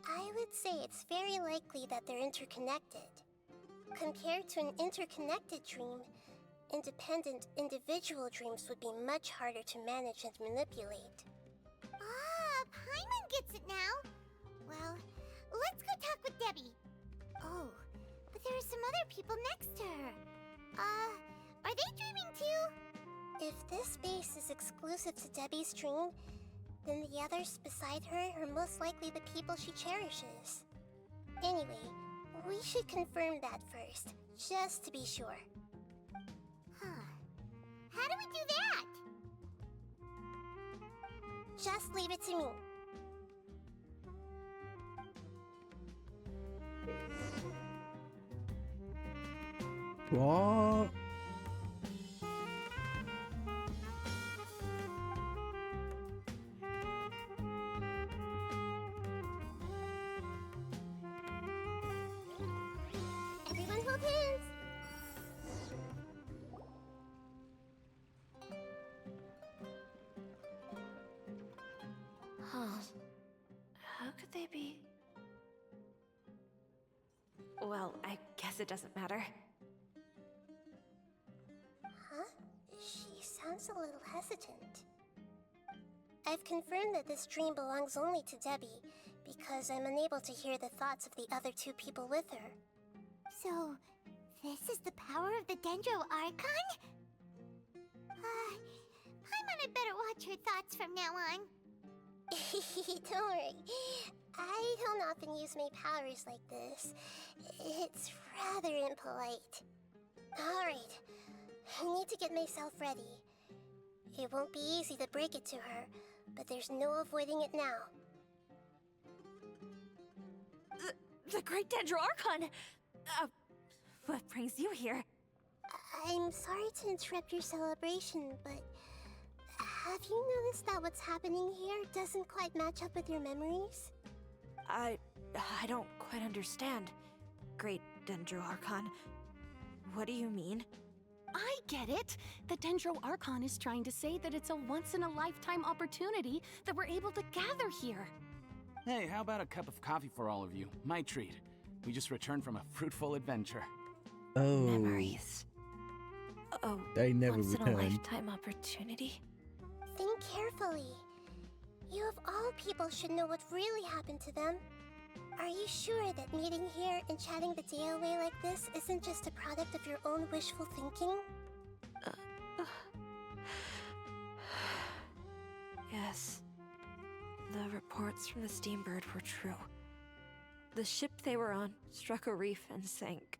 I would say it's very likely that they're interconnected. Compared to an interconnected dream, independent individual dreams would be much harder to manage and manipulate. Ah, Paimon gets it now. Well, let's go talk with Debbie. Oh, but there are some other people next to her. Are they dreaming too? If this space is exclusive to Debbie's dream, then the others beside her are most likely the people she cherishes. Anyway, we should confirm that first, just to be sure. Huh. How do we do that? Just leave it to me. What? Everyone hold hands. Huh. How could they be? Well, I guess it doesn't matter. Huh? She sounds a little hesitant. I've confirmed that this dream belongs only to Debbie, because I'm unable to hear the thoughts of the other two people with her. So, this is the power of the Dendro Archon? Paimon had better watch her thoughts from now on. Don't worry. I don't often use my powers like this. It's rather impolite. Alright, I need to get myself ready. It won't be easy to break it to her, but there's no avoiding it now. The Great Dendro Archon! What brings you here? I'm sorry to interrupt your celebration, but have you noticed that what's happening here doesn't quite match up with your memories? I don't quite understand. Great Dendro Archon. What do you mean? I get it. The Dendro Archon is trying to say that it's a once-in-a-lifetime opportunity that we're able to gather here. Hey, how about a cup of coffee for all of you? My treat. We just returned from a fruitful adventure. Oh. Memories. Oh, They never return. once-in-a-lifetime opportunity? Think carefully. You of all people should know what really happened to them. Are you sure that meeting here and chatting the day away like this isn't just a product of your own wishful thinking? Yes. The reports from the Steambird were true. The ship they were on struck a reef and sank.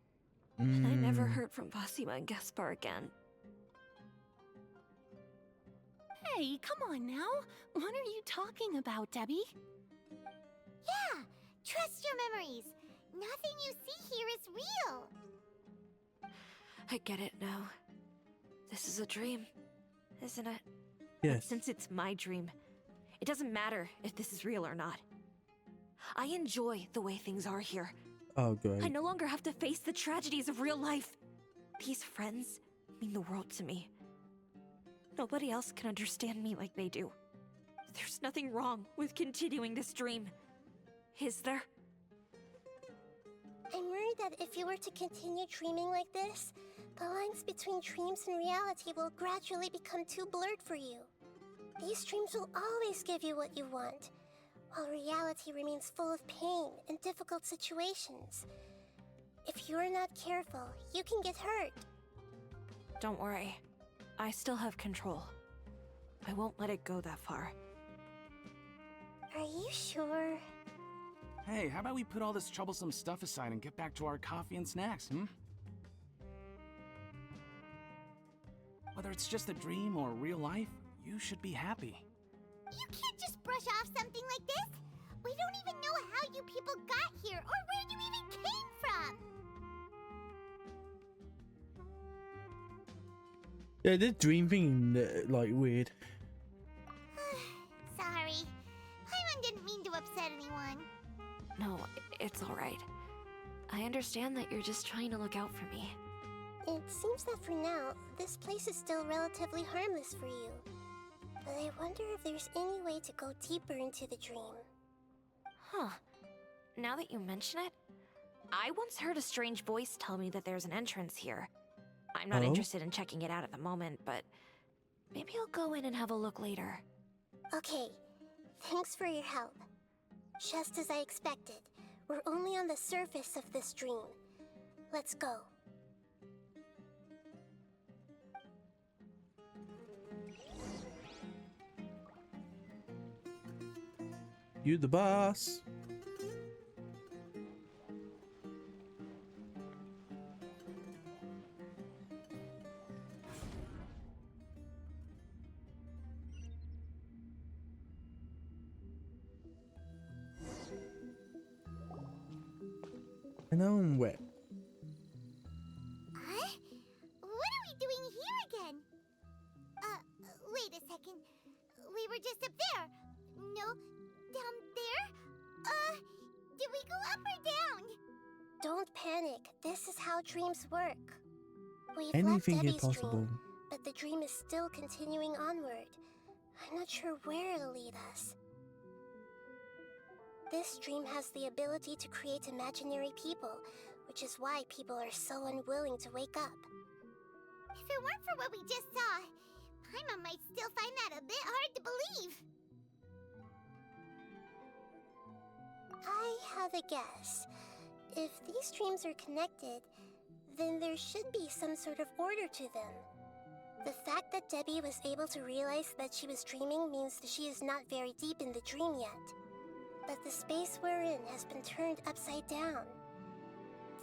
And I never heard from Basima and Gaspar again. Hey, come on now. What are you talking about, Debbie? Yeah, trust your memories. Nothing you see here is real. I get it now. This is a dream, isn't it? Yes. Since it's my dream, it doesn't matter if this is real or not. I enjoy the way things are here. Oh, great. I no longer have to face the tragedies of real life. These friends mean the world to me. Nobody else can understand me like they do. There's nothing wrong with continuing this dream. Is there? I'm worried that if you were to continue dreaming like this, the lines between dreams and reality will gradually become too blurred for you. These dreams will always give you what you want, while reality remains full of pain and difficult situations. If you're not careful, you can get hurt. Don't worry. I still have control. I won't let it go that far. Are you sure? Hey, how about we put all this troublesome stuff aside and get back to our coffee and snacks, hmm? Whether it's just a dream or real life, you should be happy. You can't just brush off something like this. We don't even know how you people got here or where you even came from. Yeah, this dream thing, like, weird. Sorry. Paimon didn't mean to upset anyone. No, it's alright. I understand that you're just trying to look out for me. It seems that for now, this place is still relatively harmless for you. But I wonder if there's any way to go deeper into the dream. Huh. Now that you mention it, I once heard a strange voice tell me that there's an entrance here. I'm not interested in checking it out at the moment, but maybe I'll go in and have a look later. Okay, thanks for your help. Just as I expected, we're only on the surface of this dream. Let's go. You the boss. And now I'm wet. Huh? What are we doing here again? Wait a second. We were just up there. No, down there? Did we go up or down? Don't panic. This is how dreams work. We've Anything left is Debbie's possible. dream, but the dream is still continuing onward. I'm not sure where it'll lead us. This dream has the ability to create imaginary people, which is why people are so unwilling to wake up. If it weren't for what we just saw, Paimon might still find that a bit hard to believe. I have a guess. If these dreams are connected, then there should be some sort of order to them. The fact that Debbie was able to realize that she was dreaming means that she is not very deep in the dream yet. But the space we're in has been turned upside down.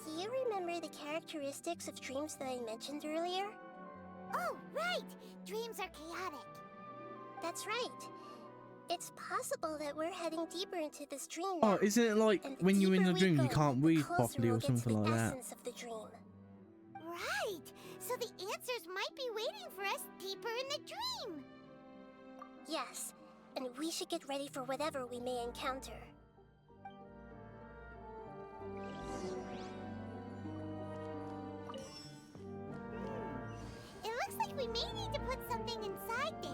Do you remember the characteristics of dreams that I mentioned earlier? Oh, right! Dreams are chaotic. That's right. It's possible that we're heading deeper into this dream now. Oh, isn't it like And the when you're in deeper a we dream go, you can't the breathe closer properly we'll or get to something the like that? essence of the dream. Right! So the answers might be waiting for us deeper in the dream. Yes, and we should get ready for whatever we may encounter. It looks like we may need to put something inside there.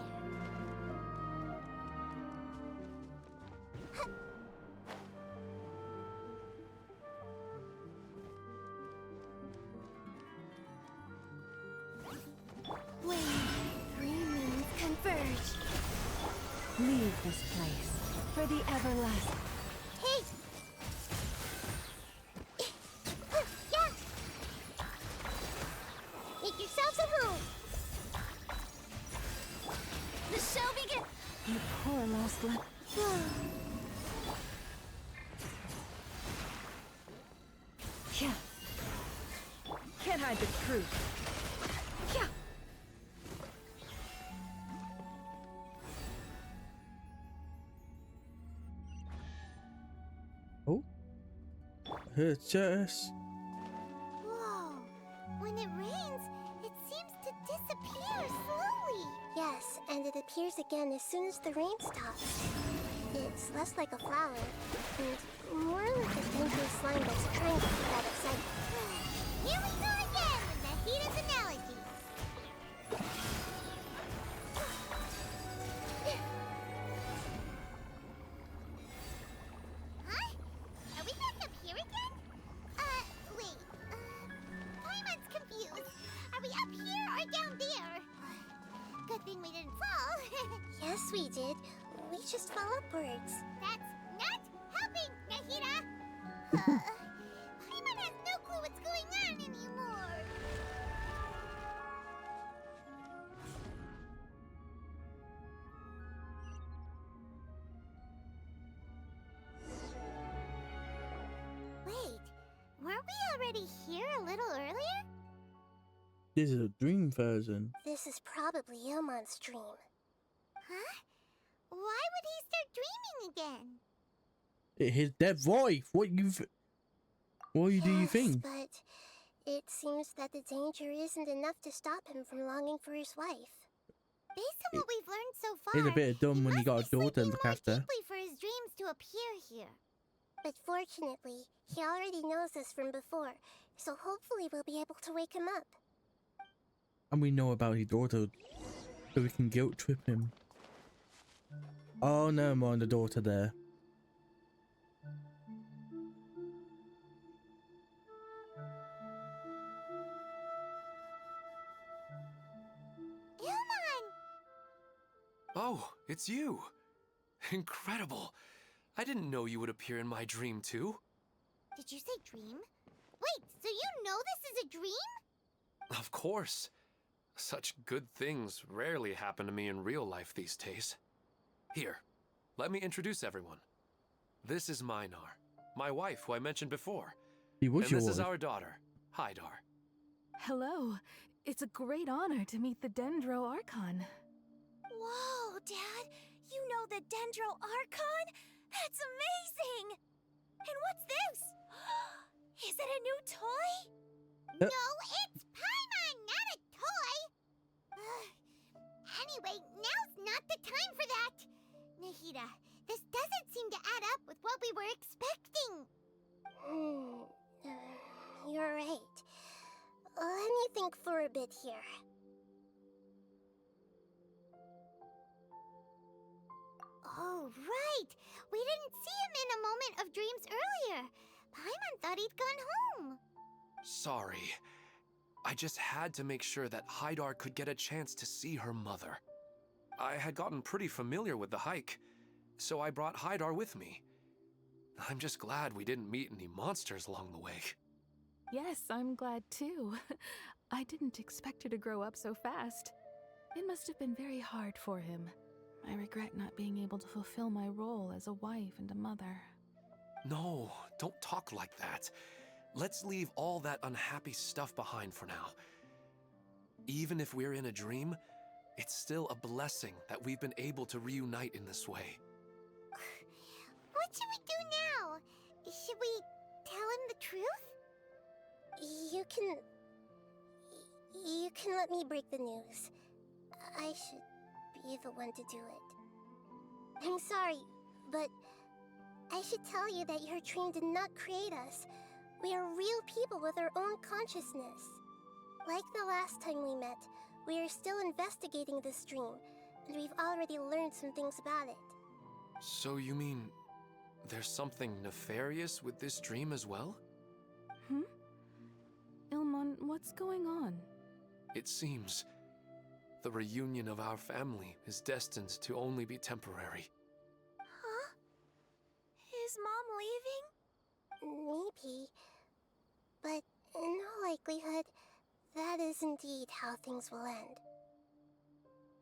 When three moons converge, leave this place for the everlasting. Hey! Yeah! Make yourselves at home! The show begins. Your poor lost love. Yeah. Can't hide the truth. Yeah. Oh, her chest. Whoa! When it rains, it seems to disappear slowly. Yes, and it appears again as soon as the rain stops. It's less like a flower, and more like a dangerous slime that's trying to keep out of sight. Here we go again with Nahida's analogy. Huh? Are we back up here again? Wait. Paimon's confused. Are we up here or down there? Good thing we didn't fall. Yes, we did. We just fell upwards. That's not helping, Nahida! Paimon has no clue what's going on anymore. Wait, weren't we already here a little earlier? This is a dream version. This is probably Ilmon's dream. Huh? Why would he start dreaming again? His dead wife. What do you Yes, think? But it seems that the danger isn't enough to stop him from longing for his wife. Based on what we've learned so far, He's a bit dumb when he must got be a daughter to sleeping look more after. deeply for his dreams to appear here. But fortunately, he already knows us from before, so hopefully we'll be able to wake him up. And we know about his daughter, so we can guilt trip him. Oh, no, more on the daughter there. Oh, it's you. Incredible. I didn't know you would appear in my dream, too. Did you say dream? Wait, so you know this is a dream? Of course. Such good things rarely happen to me in real life these days. Here, let me introduce everyone. This is Minar, my wife, who I mentioned before. He was and your this is wife. our daughter, Hydar. Hello. It's a great honor to meet the Dendro Archon. Whoa, Dad! You know the Dendro Archon? That's amazing! And what's this? Is it a new toy? No, it's Paimon, not a toy! Anyway, now's not the time for that! Nahida, this doesn't seem to add up with what we were expecting. You're right. Let me think for a bit here. Oh, right! We didn't see him in a moment of dreams earlier. Paimon thought he'd gone home. Sorry. I just had to make sure that Hydar could get a chance to see her mother. I had gotten pretty familiar with the hike, so I brought Hydar with me. I'm just glad we didn't meet any monsters along the way. Yes, I'm glad too. I didn't expect her to grow up so fast. It must have been very hard for him. I regret not being able to fulfill my role as a wife and a mother. No, don't talk like that. Let's leave all that unhappy stuff behind for now. Even if we're in a dream, it's still a blessing that we've been able to reunite in this way. What should we do now? Should we tell him the truth? You can let me break the news. I should be the one to do it. I'm sorry, but I should tell you that your dream did not create us. We are real people with our own consciousness. Like the last time we met, we are still investigating this dream, and we've already learned some things about it. So you mean there's something nefarious with this dream as well? Ilmon, what's going on? It seems the reunion of our family is destined to only be temporary. Huh? Is Mom leaving? Maybe. But in all likelihood, that is indeed how things will end.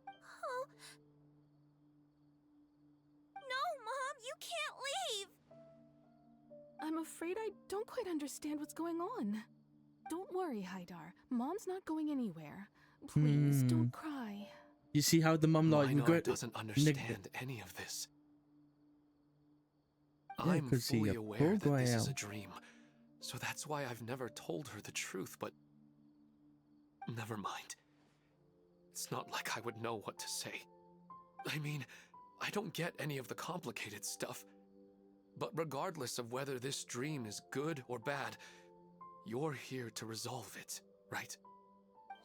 Oh. No, Mom, you can't leave! I'm afraid I don't quite understand what's going on. Don't worry, Hydar. Mom's not going anywhere. Please, don't cry. You see how the mum like Minar doesn't understand any of this. Yeah, I'm 'cause fully he a aware that this is program. a dream, so that's why I've never told her the truth, but never mind. It's not like I would know what to say. I mean, I don't get any of the complicated stuff. But regardless of whether this dream is good or bad, you're here to resolve it, right?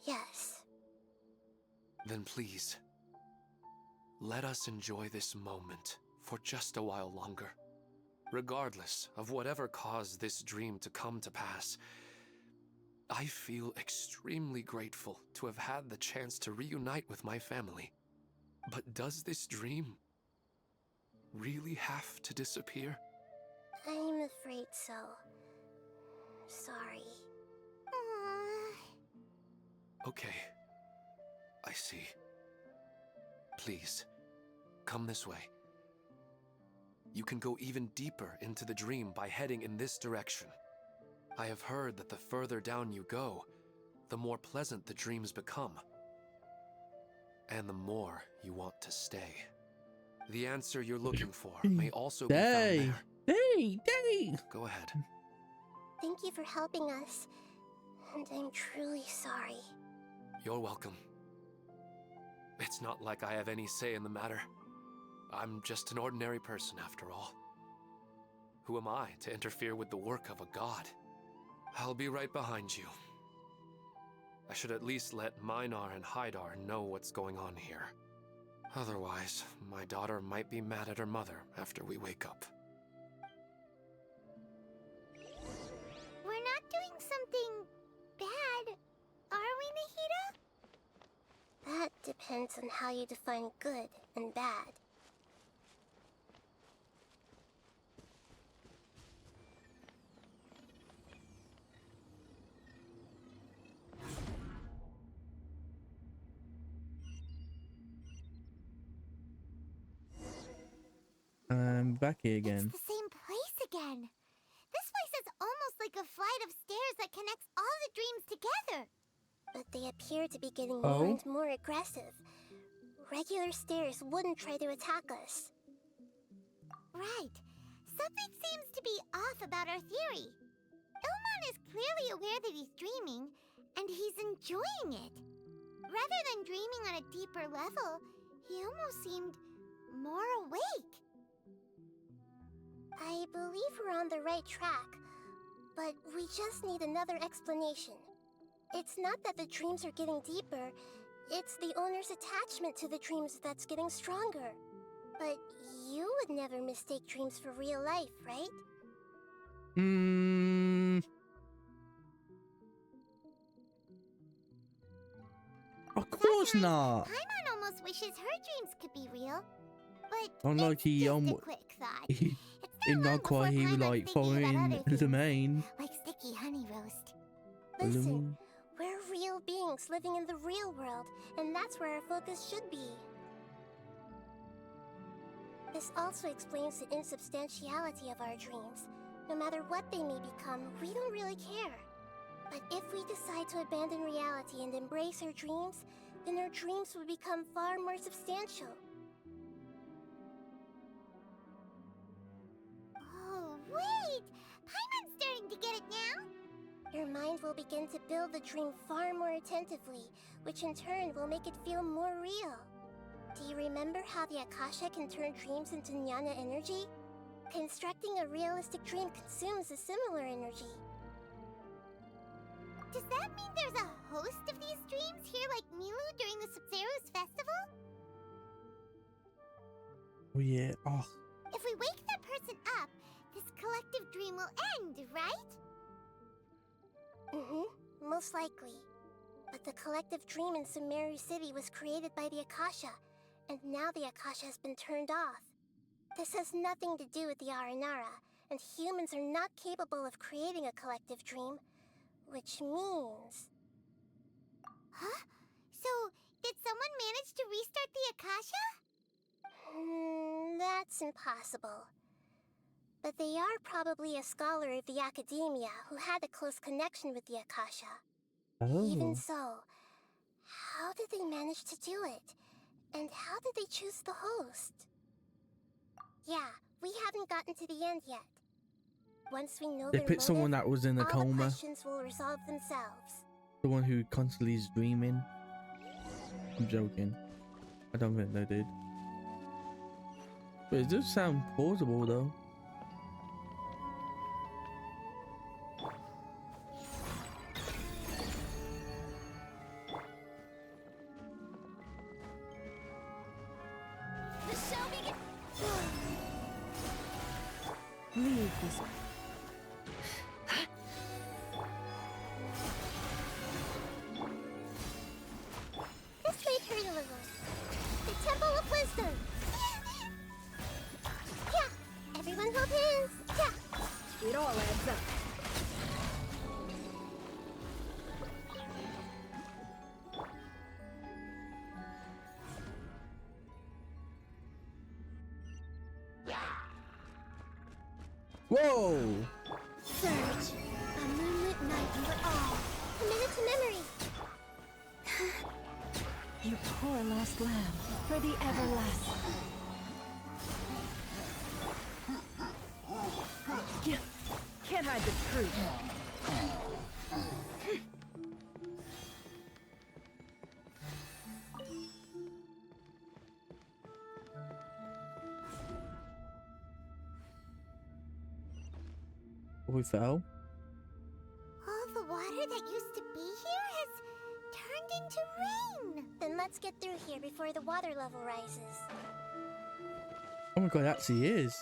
Yes. Then please, let us enjoy this moment for just a while longer. Regardless of whatever caused this dream to come to pass, I feel extremely grateful to have had the chance to reunite with my family. But does this dream really have to disappear? I'm afraid so. Sorry. Okay. I see. Please, come this way. You can go even deeper into the dream by heading in this direction. I have heard that the further down you go, the more pleasant the dreams become. And the more you want to stay. The answer you're looking for may also be found there. Hey! Go ahead. Thank you for helping us. And I'm truly sorry. You're welcome. It's not like I have any say in the matter. I'm just an ordinary person after all. Who am I to interfere with the work of a god? I'll be right behind you. I should at least let Minar and Haidar know what's going on here. Otherwise, my daughter might be mad at her mother after we wake up. We're not doing something bad, are we, Nahida? That depends on how you define good and bad. I'm back here again. It's the same place again. This place is almost like a flight of stairs that connects all the dreams together. But they appear to be getting more and more aggressive. Regular stairs wouldn't try to attack us. Right. Something seems to be off about our theory. Ilmon is clearly aware that he's dreaming, and he's enjoying it. Rather than dreaming on a deeper level, he almost seemed more awake. I believe we're on the right track, but we just need another explanation. It's not that the dreams are getting deeper, it's the owner's attachment to the dreams that's getting stronger. But you would never mistake dreams for real life, right? Of course not. Paimon almost wishes her dreams could be real. But Unlike he just a quick thought. in not quite he was like following the main. Like sticky honey roast. Listen, we're real beings living in the real world, and that's where our focus should be. This also explains the insubstantiality of our dreams. No matter what they may become, we don't really care. But if we decide to abandon reality and embrace our dreams, then our dreams would become far more substantial. Oh, wait! Paimon's starting to get it now! Your mind will begin to build the dream far more attentively, which in turn will make it feel more real. Do you remember how the Akasha can turn dreams into jnana energy? Constructing a realistic dream consumes a similar energy. Does that mean there's a host of these dreams here like Milu during the Sumeru's festival? Oh yeah. Oh. If we wake that person up, this collective dream will end, right? Most likely. But the collective dream in Sumeru City was created by the Akasha, and now the Akasha has been turned off. This has nothing to do with the Aranara, and humans are not capable of creating a collective dream, which means... Huh? So, did someone manage to restart the Akasha? That's impossible. But they are probably a scholar of the academia who had a close connection with the Akasha. Even so, how did they manage to do it? And how did they choose the host? Yeah, we haven't gotten to the end yet. Once we know They their picked someone motive, that was in a all the coma. questions will resolve themselves. The one who constantly is dreaming. I'm joking. I don't think they did. But it does sound plausible though. The show begins. Leave this. This way, Turtle. The Temple of Wisdom. Yeah, everyone hold hands. Yeah. It all adds up. Whoa! Surge, a moonlit night and we're all committed to memory. Your poor lost lamb, for the everlasting. Can't hide the truth. We fell. All the water that used to be here has Then let's get through here before the water level rises. Oh my god, it actually is.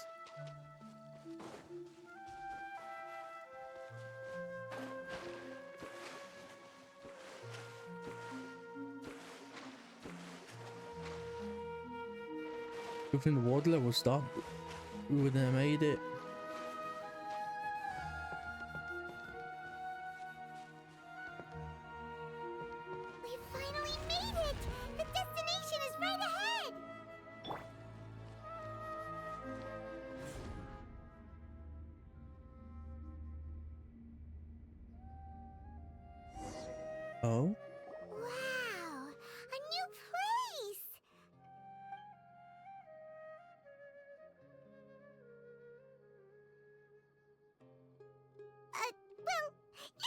If the water level stopped, we wouldn't have made it. We finally made it! The destination is right ahead! Oh? Wow! A new place! Well,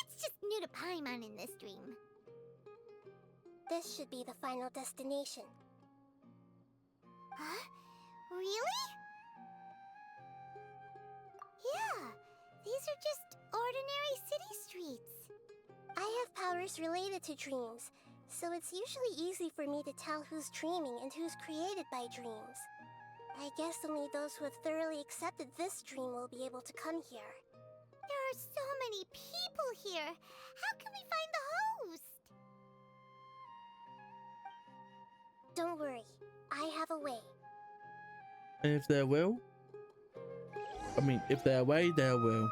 it's just new to Paimon in this dream. This should be the final destination. Huh? Really? Yeah, these are just ordinary city streets. I have powers related to dreams, so it's usually easy for me to tell who's dreaming and who's created by dreams. I guess only those who have thoroughly accepted this dream will be able to come here. There are so many people here. How can we find the host? Don't worry, I have a way. And if there will? I mean, if they're away, there will.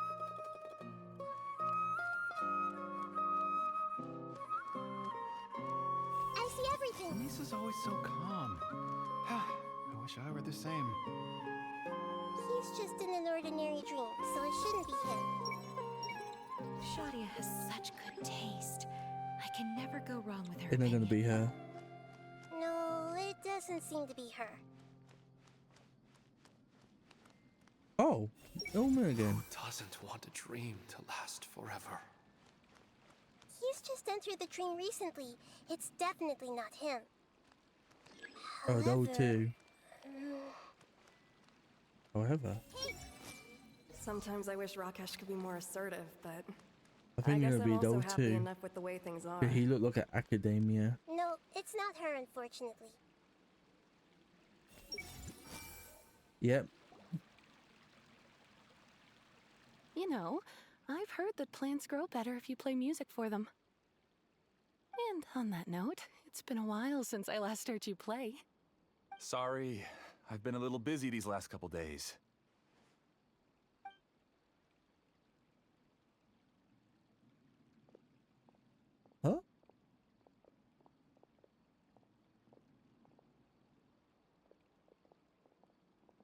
I see everything. Lisa's always so calm. I wish I were the same. He's just in an ordinary dream, so it shouldn't be him. Shadia has such good taste. I can never go wrong with her. It's not gonna be her. No, it doesn't seem to be her. Oh, Ilma again. Who doesn't want a dream to last forever? He's just entered the dream recently. It's definitely not him. Oh, those However, two. However, Sometimes I wish Rakesh could be more assertive, but I think guess it's gonna I'm be also those happy two. enough with the way things are. Yeah, he looked like an academia. No, it's not her, unfortunately. Yep. You know, I've heard that plants grow better if you play music for them. And on that note, it's been a while since I last heard you play. Sorry, I've been a little busy these last couple days. Huh?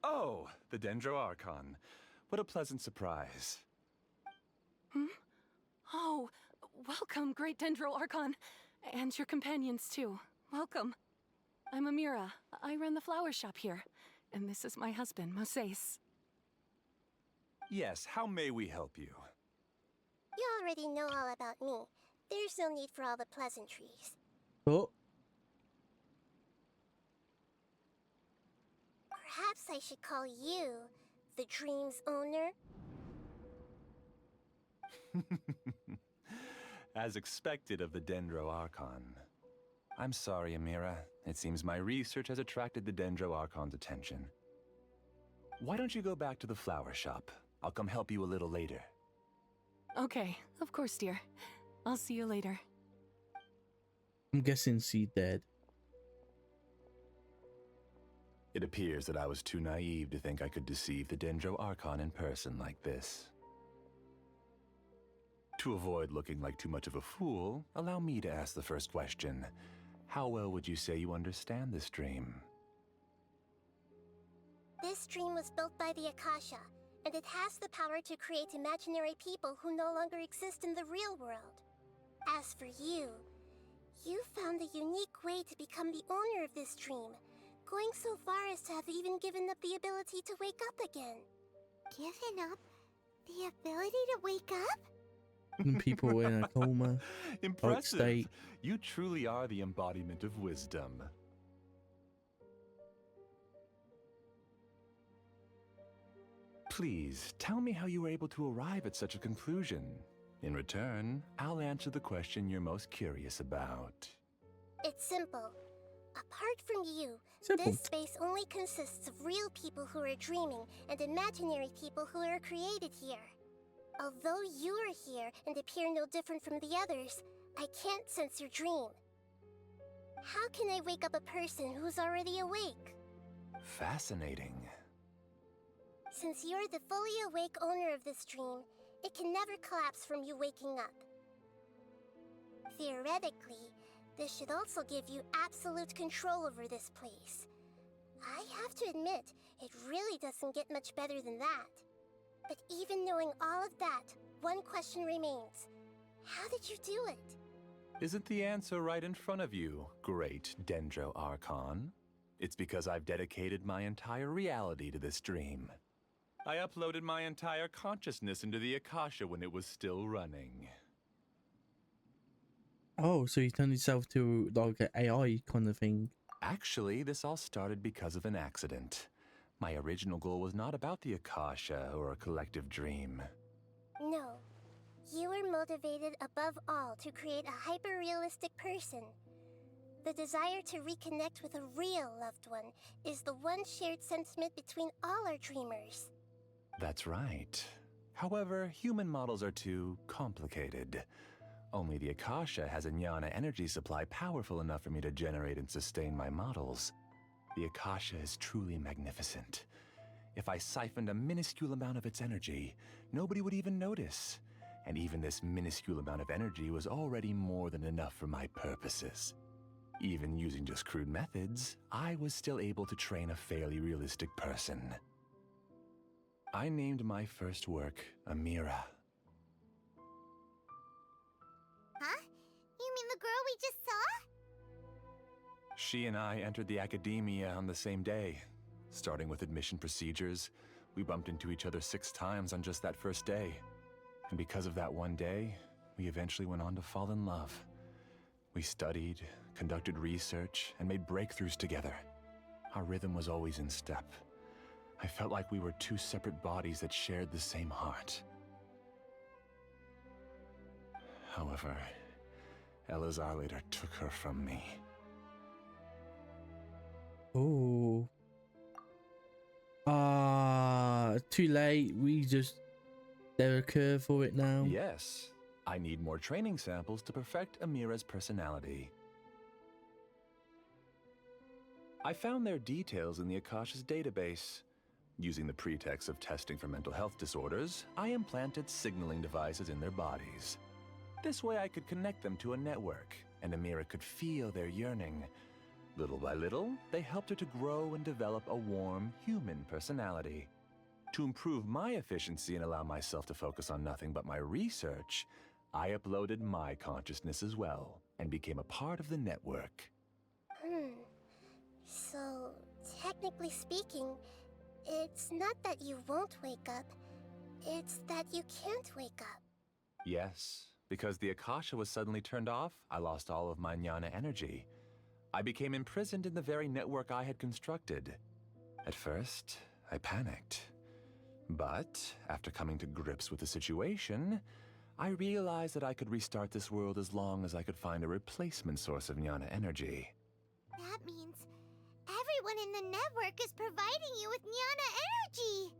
Oh, the Dendro Archon. What a pleasant surprise. Hmm? Oh, welcome, Great Dendro Archon. And your companions, too. Welcome. I'm Amira. I run the flower shop here. And this is my husband, Moses. Yes, how may we help you? You already know all about me. There's no need for all the pleasantries. Oh, Perhaps I should call you the dream's owner? As expected of the Dendro Archon. I'm sorry, Amira. It seems my research has attracted the Dendro Archon's attention. Why don't you go back to the flower shop? I'll come help you a little later. Okay, of course, dear. I'll see you later. I'm guessing she dead. It appears that I was too naive to think I could deceive the Dendro Archon in person like this. To avoid looking like too much of a fool, allow me to ask the first question. How well would you say you understand this dream? This dream was built by the Akasha, and it has the power to create imaginary people who no longer exist in the real world. As for you, you found a unique way to become the owner of this dream, going so far as to have even given up the ability to wake up again. Given up the ability to wake up? People in a coma. Impressive. State. You truly are the embodiment of wisdom. Please, tell me how you were able to arrive at such a conclusion. In return, I'll answer the question you're most curious about. It's simple. Apart from you, Simple. this space only consists of real people who are dreaming and imaginary people who are created here. Although you are here and appear no different from the others, I can't sense your dream. How can I wake up a person who's already awake? Fascinating. Since you're the fully awake owner of this dream, it can never collapse from you waking up. Theoretically, this should also give you absolute control over this place. I have to admit, it really doesn't get much better than that. But even knowing all of that, one question remains. How did you do it? Isn't the answer right in front of you, great Dendro Archon? It's because I've dedicated my entire reality to this dream. I uploaded my entire consciousness into the Akasha when it was still running. Oh, so you turned yourself to like an AI kind of thing. Actually, this all started because of an accident. My original goal was not about the Akasha or a collective dream. No. You were motivated above all to create a hyper-realistic person. The desire to reconnect with a real loved one is the one shared sentiment between all our dreamers. That's right. However, human models are too complicated. Only the Akasha has a jnana energy supply powerful enough for me to generate and sustain my models. The Akasha is truly magnificent. If I siphoned a minuscule amount of its energy, nobody would even notice. And even this minuscule amount of energy was already more than enough for my purposes. Even using just crude methods, I was still able to train a fairly realistic person. I named my first work Amira. Huh? You mean the girl we just saw? She and I entered the academia on the same day. Starting with admission procedures, we bumped into each other 6 times on just that first day. And because of that one day, we eventually went on to fall in love. We studied, conducted research, and made breakthroughs together. Our rhythm was always in step. I felt like we were 2 separate bodies that shared the same heart. However, Elazar later took her from me. Oh. Too late. There a curve for it now. Yes, I need more training samples to perfect Amira's personality. I found their details in the Akasha's database. Using the pretext of testing for mental health disorders, I implanted signaling devices in their bodies. This way I could connect them to a network, and Amira could feel their yearning. Little by little, they helped her to grow and develop a warm, human personality. To improve my efficiency and allow myself to focus on nothing but my research, I uploaded my consciousness as well, and became a part of the network. So, technically speaking, it's not that you won't wake up, it's that you can't wake up. Yes, because the Akasha was suddenly turned off, I lost all of my jnana energy. I became imprisoned in the very network I had constructed. At first, I panicked. But, after coming to grips with the situation, I realized that I could restart this world as long as I could find a replacement source of jnana energy. That means everyone in the network is providing you with jnana energy!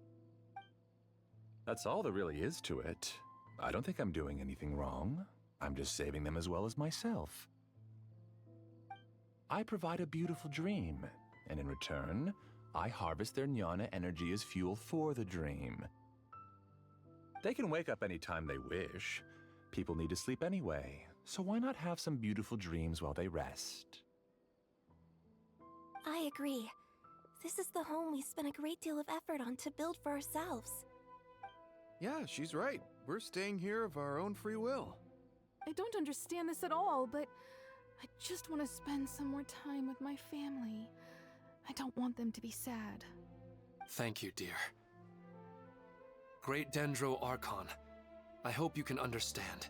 That's all there really is to it. I don't think I'm doing anything wrong. I'm just saving them as well as myself. I provide a beautiful dream, and in return, I harvest their jnana energy as fuel for the dream. They can wake up anytime they wish. People need to sleep anyway, so why not have some beautiful dreams while they rest? I agree. This is the home we spent a great deal of effort on to build for ourselves. Yeah, she's right. We're staying here of our own free will. I don't understand this at all, but I just want to spend some more time with my family. I don't want them to be sad. Thank you, dear. Great Dendro Archon, I hope you can understand.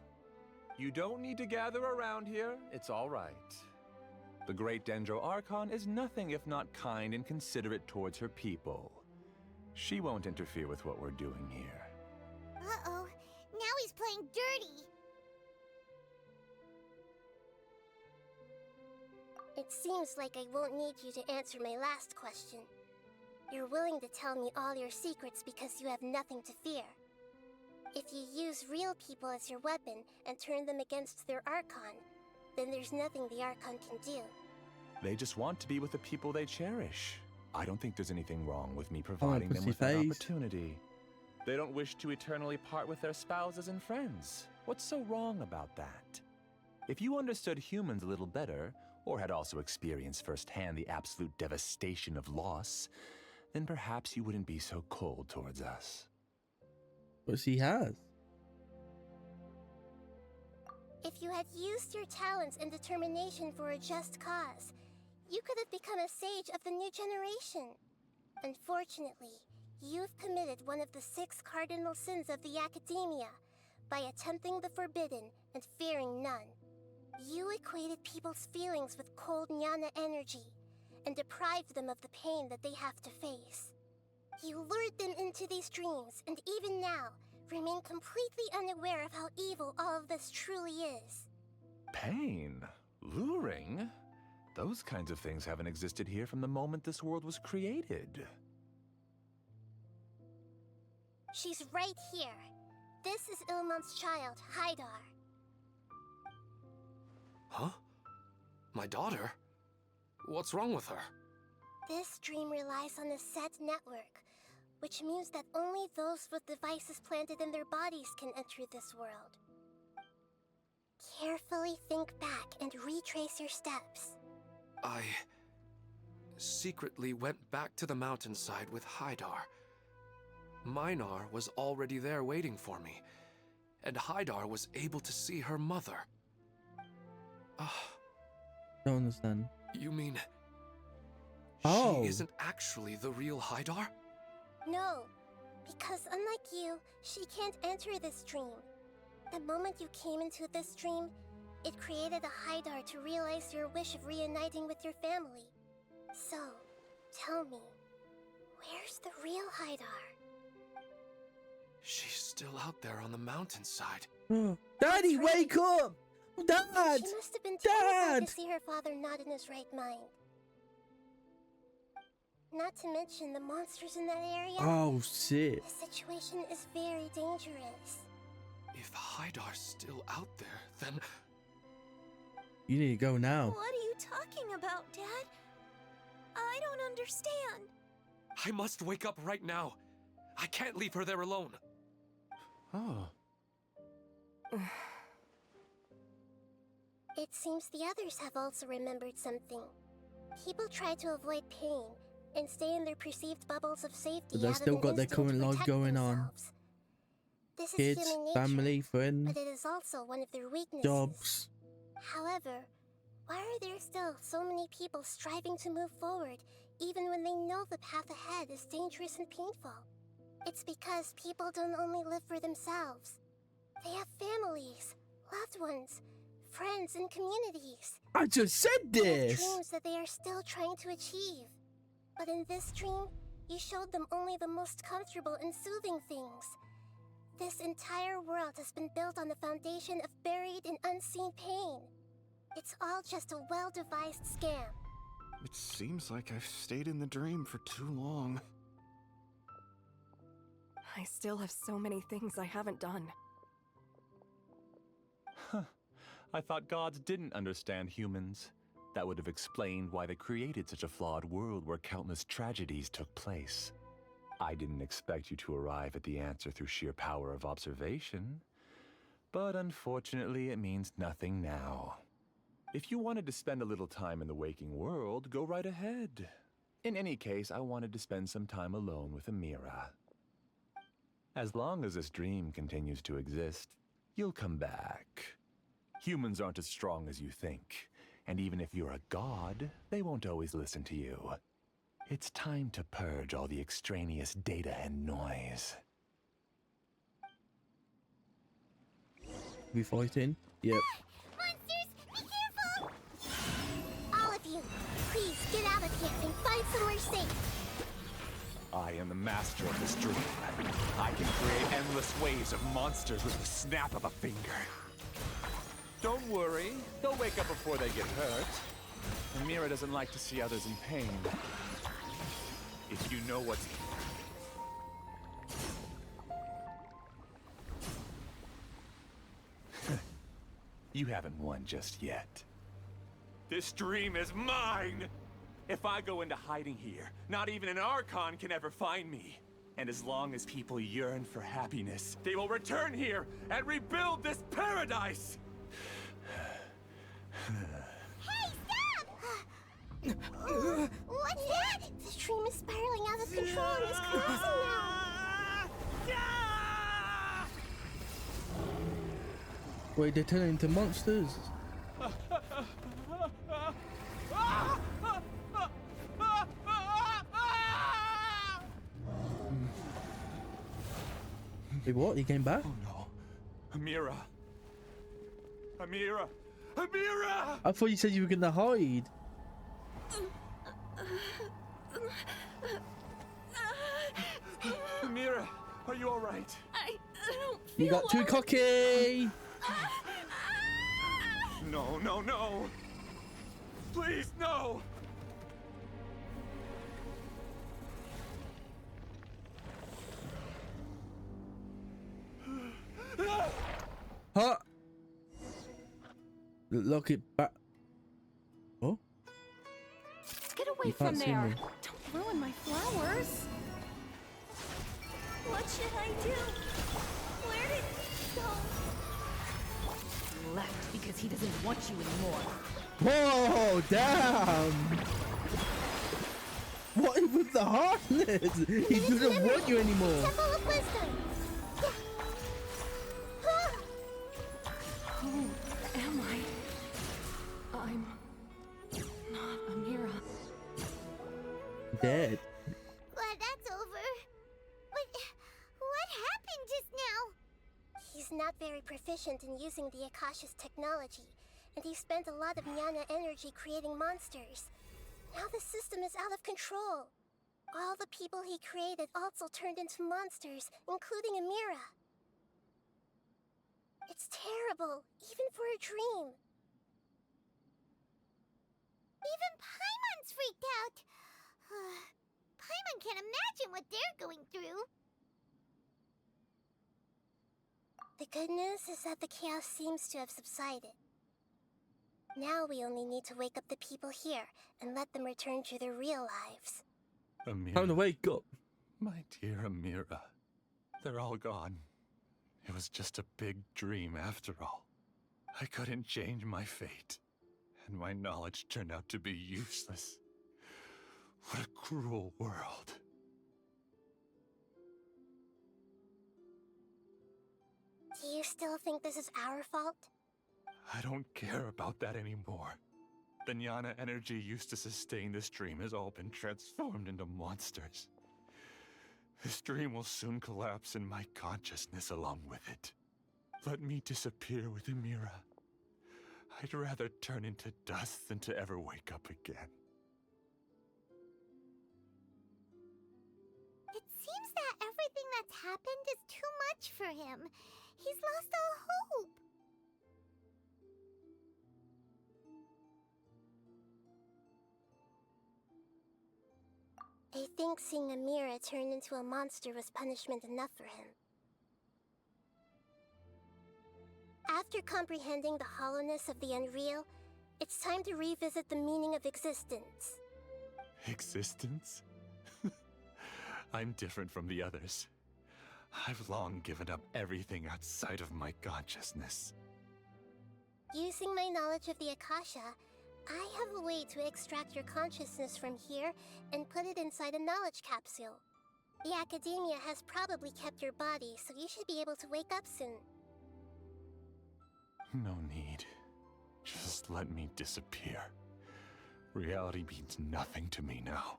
You don't need to gather around here. It's all right. The Great Dendro Archon is nothing if not kind and considerate towards her people. She won't interfere with what we're doing here. Uh-oh, now he's playing dirty. It seems like I won't need you to answer my last question. You're willing to tell me all your secrets because you have nothing to fear. If you use real people as your weapon and turn them against their Archon, then there's nothing the Archon can do. They just want to be with the people they cherish. I don't think there's anything wrong with me providing them pussy with that face. opportunity. They don't wish to eternally part with their spouses and friends. What's so wrong about that? If you understood humans a little better, or had also experienced firsthand the absolute devastation of loss, then perhaps you wouldn't be so cold towards us. But she has. If you had used your talents and determination for a just cause, you could have become a sage of the new generation. Unfortunately, you've committed one of the 6 cardinal sins of the Academia by attempting the forbidden and fearing none. You equated people's feelings with cold Nyana energy and deprived them of the pain that they have to face. You lured them into these dreams, and even now, remain completely unaware of how evil all of this truly is. Pain? Luring? Those kinds of things haven't existed here from the moment this world was created. She's right here. This is Ilmont's child, Haidar. Huh? My daughter? What's wrong with her? This dream relies on a set network, which means that only those with devices planted in their bodies can enter this world. Carefully think back and retrace your steps. I secretly went back to the mountainside with Haidar. Minar was already there waiting for me, and Haidar was able to see her mother. Don't understand. You mean Oh. she isn't actually the real Haidar? No, because unlike you, she can't enter this dream. The moment you came into this dream, it created a Haidar to realize your wish of reuniting with your family. So, tell me, where's the real Haidar? She's still out there on the mountainside. Daddy, wake up! Dad! She must have been terrified Dad! to see her father not in his right mind. Not to mention the monsters in that area. Oh, shit. The situation is very dangerous. If Haidar's still out there, then You need to go now. What are you talking about, Dad? I don't understand. I must wake up right now. I can't leave her there alone. Oh. It seems the others have also remembered something. People try to avoid pain and stay in their perceived bubbles of safety. But they've out of still an got their instinct to current life protect going on. themselves. This is Kids, human nature, family, friends, but it is also one of their weaknesses. jobs. However, why are there still so many people striving to move forward, even when they know the path ahead is dangerous and painful? It's because people don't only live for themselves. They have families, loved ones, friends, and communities. I just said They have this! dreams that they are still trying to achieve. But in this dream, you showed them only the most comfortable and soothing things. This entire world has been built on the foundation of buried and unseen pain. It's all just a well-devised scam. It seems like I've stayed in the dream for too long. I still have so many things I haven't done. Huh. I thought gods didn't understand humans. That would have explained why they created such a flawed world where countless tragedies took place. I didn't expect you to arrive at the answer through sheer power of observation. But unfortunately, it means nothing now. If you wanted to spend a little time in the waking world, go right ahead. In any case, I wanted to spend some time alone with Amira. As long as this dream continues to exist, you'll come back. Humans aren't as strong as you think, and even if you're a god, they won't always listen to you. It's time to purge all the extraneous data and noise. We fighting? Yep. Monsters, be careful! All of you, please get out of here and find somewhere safe. I am the master of this dream. I can create endless waves of monsters with the snap of a finger. Don't worry, they'll wake up before they get hurt. Amira doesn't like to see others in pain. If you know what's... You haven't won just yet. This dream is mine! If I go into hiding here, not even an Archon can ever find me. And as long as people yearn for happiness, they will return here and rebuild this paradise! Hey, stop! What's that? The dream is spiraling out of control and is collapsing now. Wait, they turn into monsters. Wait, what? He came back? Oh no. Amira. Amira. Amira! I thought you said you were gonna hide. Amira, are you alright? I don't feel You got too cocky! No, no, no! Please, no! Huh? Look it back. Oh? Get away You from can't see there. me. Don't ruin my flowers. What should I do? Where did he go? He left because he doesn't want you anymore. Whoa, damn! What is with the hardness? He doesn't want you anymore. Temple of Wisdom. Who am I? I'm not Amira. Dead. Glad that's over. But what happened just now? He's not very proficient in using the Akasha's technology, and he spent a lot of Nyana energy creating monsters. Now the system is out of control. All the people he created also turned into monsters, including Amira. It's terrible, even for a dream. Even Paimon's freaked out. Paimon can't imagine what they're going through. The good news is that the chaos seems to have subsided. Now we only need to wake up the people here and let them return to their real lives. Amira. Time to wake up. My dear Amira. They're all gone. It was just a big dream after all. I couldn't change my fate, and my knowledge turned out to be useless. What a cruel world. Do you still think this is our fault? I don't care about that anymore. The Nyana energy used to sustain this dream has all been transformed into monsters. This dream will soon collapse and my consciousness along with it. Let me disappear with Amira. I'd rather turn into dust than to ever wake up again. It seems that everything that's happened is too much for him. He's lost all hope. I think seeing Amira turn into a monster was punishment enough for him. After comprehending the hollowness of the unreal, it's time to revisit the meaning of existence. Existence? I'm different from the others. I've long given up everything outside of my consciousness. Using my knowledge of the Akasha, I have a way to extract your consciousness from here and put it inside a knowledge capsule. The Academia has probably kept your body, so you should be able to wake up soon. No need. Just let me disappear. Reality means nothing to me now.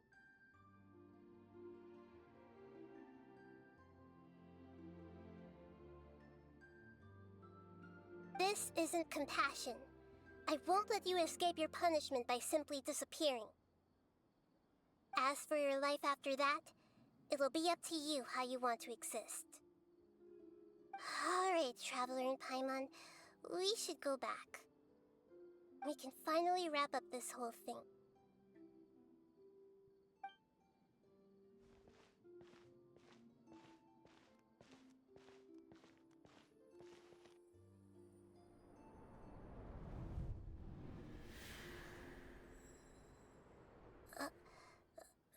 This isn't compassion. I won't let you escape your punishment by simply disappearing. As for your life after that, it'll be up to you how you want to exist. Alright, Traveler and Paimon, we should go back. we can finally wrap up this whole thing.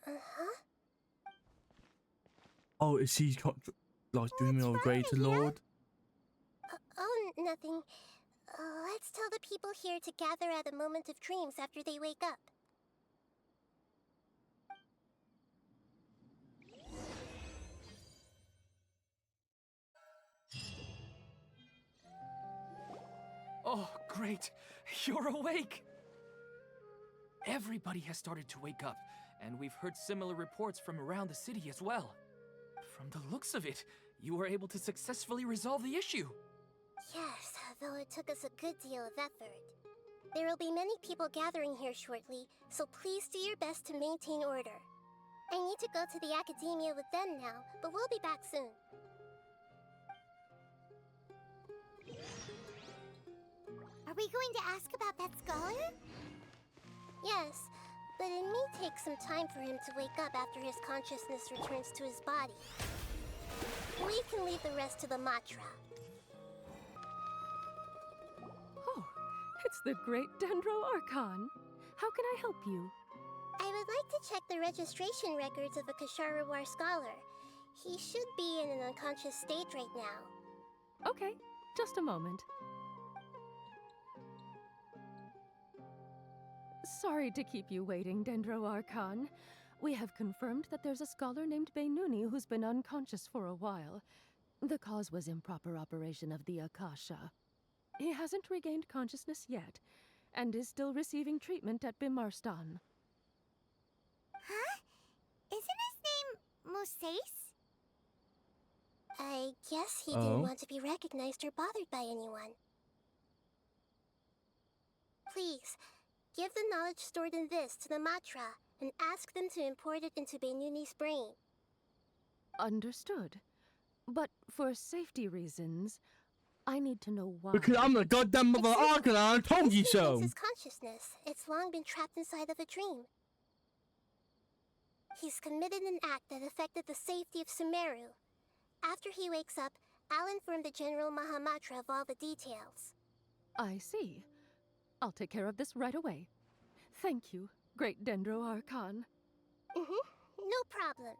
Uh-huh. Oh, is he got, like dreaming of Greater Lord? Oh, nothing. Let's tell the people here to gather at a moment of dreams after they wake up. Oh, great! You're awake! Everybody has started to wake up, and we've heard similar reports from around the city as well. From the looks of it, you were able to successfully resolve the issue. Yes, though it took us a good deal of effort. There will be many people gathering here shortly, so please do your best to maintain order. I need to go to the academia with them now, but we'll be back soon. Are we going to ask about that scholar? Yes, but it may take some time for him to wake up after his consciousness returns to his body. We can leave the rest to the Matra. Oh, it's the great Dendro Archon. How can I help you? I would like to check the registration records of a Kasharawar scholar. He should be in an unconscious state right now. Okay, just a moment. Sorry to keep you waiting, Dendro Archon. We have confirmed that there's a scholar named Beinuni who's been unconscious for a while. The cause was improper operation of the Akasha. He hasn't regained consciousness yet, and is still receiving treatment at Bimarstan. Huh? Isn't his name Mosace? I guess he didn't want to be recognized or bothered by anyone. Please, give the knowledge stored in this to the Matra and ask them to import it into Beinuni's brain. Understood. But for safety reasons, I need to know why. Because I'm the goddamn mother Archon, I told you so! His consciousness. It's long been trapped inside of a dream. He's committed an act that affected the safety of Sumeru. After he wakes up, I'll inform the General Mahamatra of all the details. I see. I'll take care of this right away. Thank you, great Dendro Archon. No problem.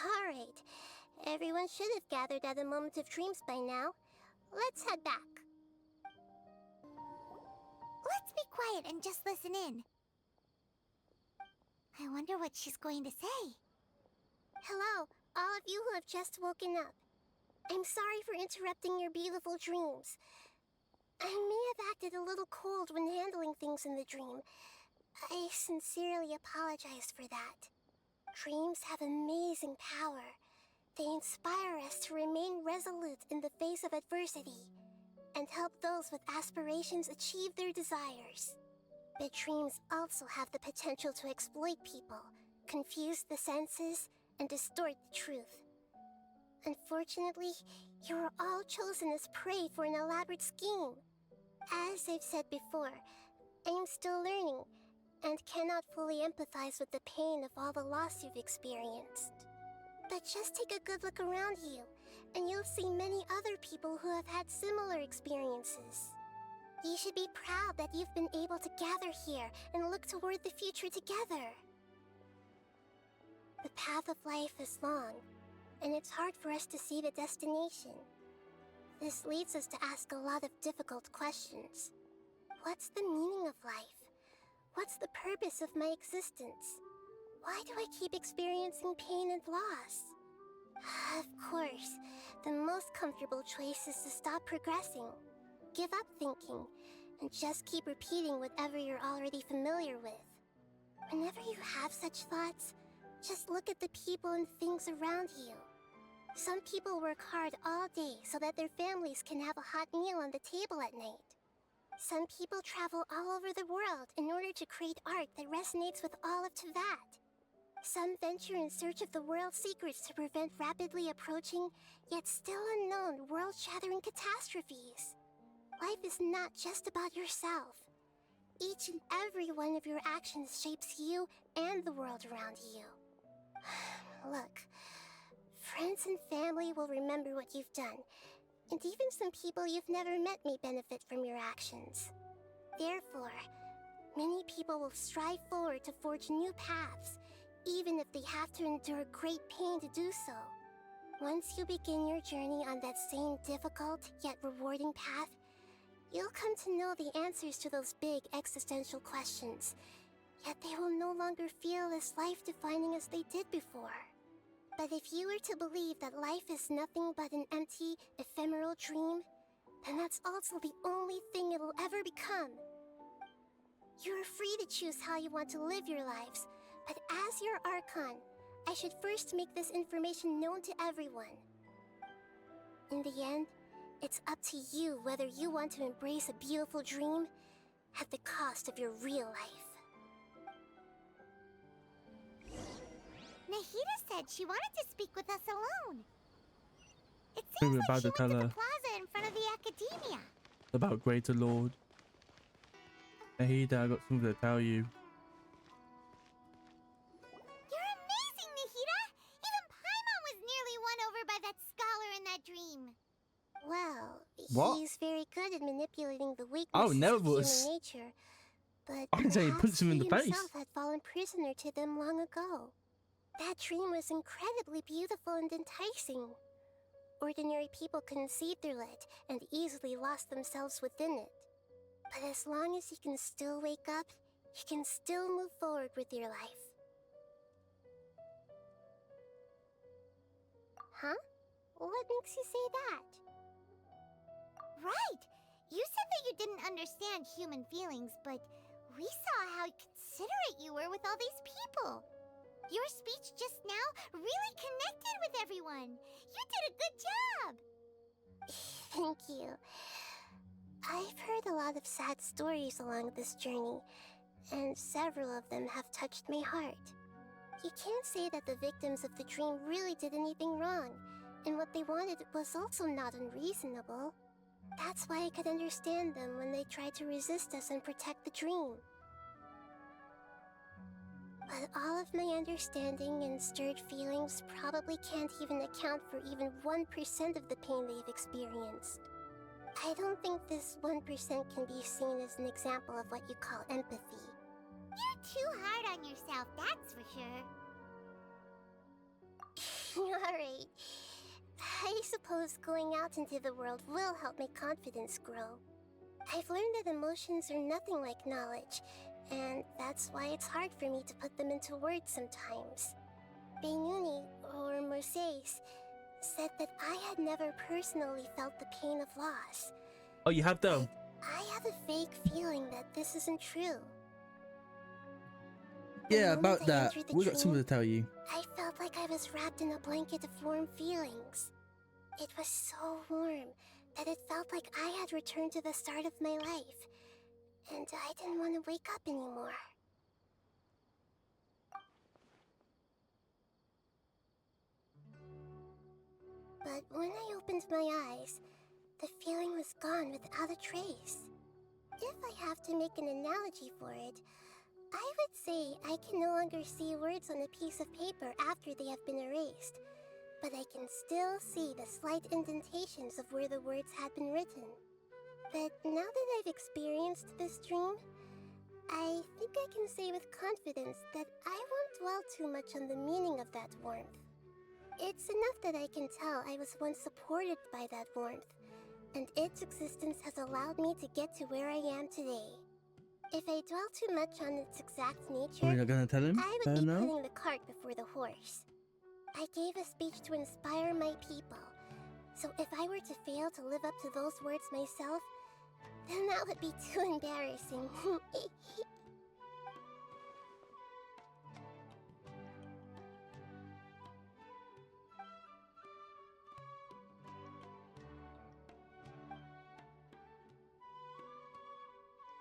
Alright. Everyone should have gathered at a moment of dreams by now. Let's head back. Let's be quiet and just listen in. I wonder what she's going to say. Hello, all of you who have just woken up. I'm sorry for interrupting your beautiful dreams. I may have acted a little cold when handling things in the dream. I sincerely apologize for that. Dreams have amazing power. They inspire us to remain resolute in the face of adversity and help those with aspirations achieve their desires. But dreams also have the potential to exploit people, confuse the senses, and distort the truth. Unfortunately, you are all chosen as prey for an elaborate scheme. As I've said before, I am still learning and cannot fully empathize with the pain of all the loss you've experienced. But just take a good look around you, and you'll see many other people who have had similar experiences. You should be proud that you've been able to gather here and look toward the future together. The path of life is long, and it's hard for us to see the destination. This leads us to ask a lot of difficult questions. What's the meaning of life? What's the purpose of my existence? Why do I keep experiencing pain and loss? Of course, the most comfortable choice is to stop progressing. Give up thinking, and just keep repeating whatever you're already familiar with. Whenever you have such thoughts, just look at the people and things around you. Some people work hard all day so that their families can have a hot meal on the table at night. Some people travel all over the world in order to create art that resonates with all of Teyvat. Some venture in search of the world's secrets to prevent rapidly approaching, yet still unknown, world-shattering catastrophes. Life is not just about yourself. Each and every one of your actions shapes you and the world around you. Look, friends and family will remember what you've done, and even some people you've never met may benefit from your actions. Therefore, many people will strive forward to forge new paths, even if they have to endure great pain to do so. Once you begin your journey on that same difficult yet rewarding path, you'll come to know the answers to those big existential questions, yet they will no longer feel as life-defining as they did before. But if you were to believe that life is nothing but an empty, ephemeral dream, then that's also the only thing it'll ever become. You're free to choose how you want to live your lives, but as your Archon, I should first make this information known to everyone. In the end, it's up to you whether you want to embrace a beautiful dream at the cost of your real life. Nahida said she wanted to speak with us alone. It We seems were like about she to went tell to the her plaza in front of the academia. about Greater Lord. Nahida, I got something to tell you. You're amazing, Nahida! Even Paimon was nearly won over by that scholar in that dream. Well, What? he's very good at manipulating the Oh, weaknesses never of was. human nature, but I'm saying perhaps punch him in he the face. himself had fallen prisoner to them long ago. That dream was incredibly beautiful and enticing. Ordinary people conceived through it and easily lost themselves within it. But as long as you can still wake up, you can still move forward with your life. Huh? What makes you say that? Right! You said that you didn't understand human feelings, but we saw how considerate you were with all these people. Your speech just now really connected with everyone. You did a good job! Thank you. I've heard a lot of sad stories along this journey, and several of them have touched my heart. You can't say that the victims of the dream really did anything wrong, and what they wanted was also not unreasonable. That's why I could understand them when they tried to resist us and protect the dream. But all of my understanding and stirred feelings probably can't even account for even 1% of the pain they've experienced. I don't think this 1% can be seen as an example of what you call empathy. You're too hard on yourself, that's for sure. Alright. I suppose going out into the world will help my confidence grow. I've learned that emotions are nothing like knowledge, and that's why it's hard for me to put them into words sometimes. Beinuni, or Mercedes, said that I had never personally felt the pain of loss. Oh, you have though? I have a vague feeling that this isn't true. Yeah, The moment about I that. entered the We got dream, something to tell you. I felt like I was wrapped in a blanket of warm feelings. It was so warm that it felt like I had returned to the start of my life, and I didn't want to wake up anymore. But when I opened my eyes, the feeling was gone without a trace. If I have to make an analogy for it, I would say I can no longer see words on a piece of paper after they have been erased, but I can still see the slight indentations of where the words had been written. But now that I've experienced this dream, I think I can say with confidence that I won't dwell too much on the meaning of that warmth. It's enough that I can tell I was once supported by that warmth, and its existence has allowed me to get to where I am today. If I dwell too much on its exact nature, Are you not gonna tell him? I would be No? putting the cart before the horse. I gave a speech to inspire my people, so if I were to fail to live up to those words myself, then that would be too embarrassing.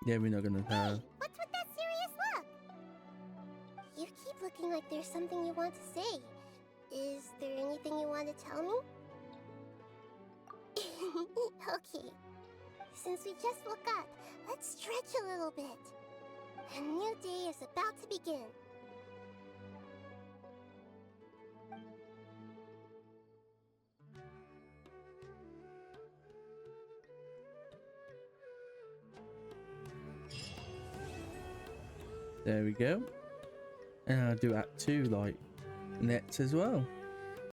Yeah, we're not gonna tell her. What's with that serious look? You keep looking like there's something you want to say. Is there anything you want to tell me? Okay. Since we just woke up, let's stretch a little bit. A new day is about to begin. There we go. And I'll do Act 2 like next as well.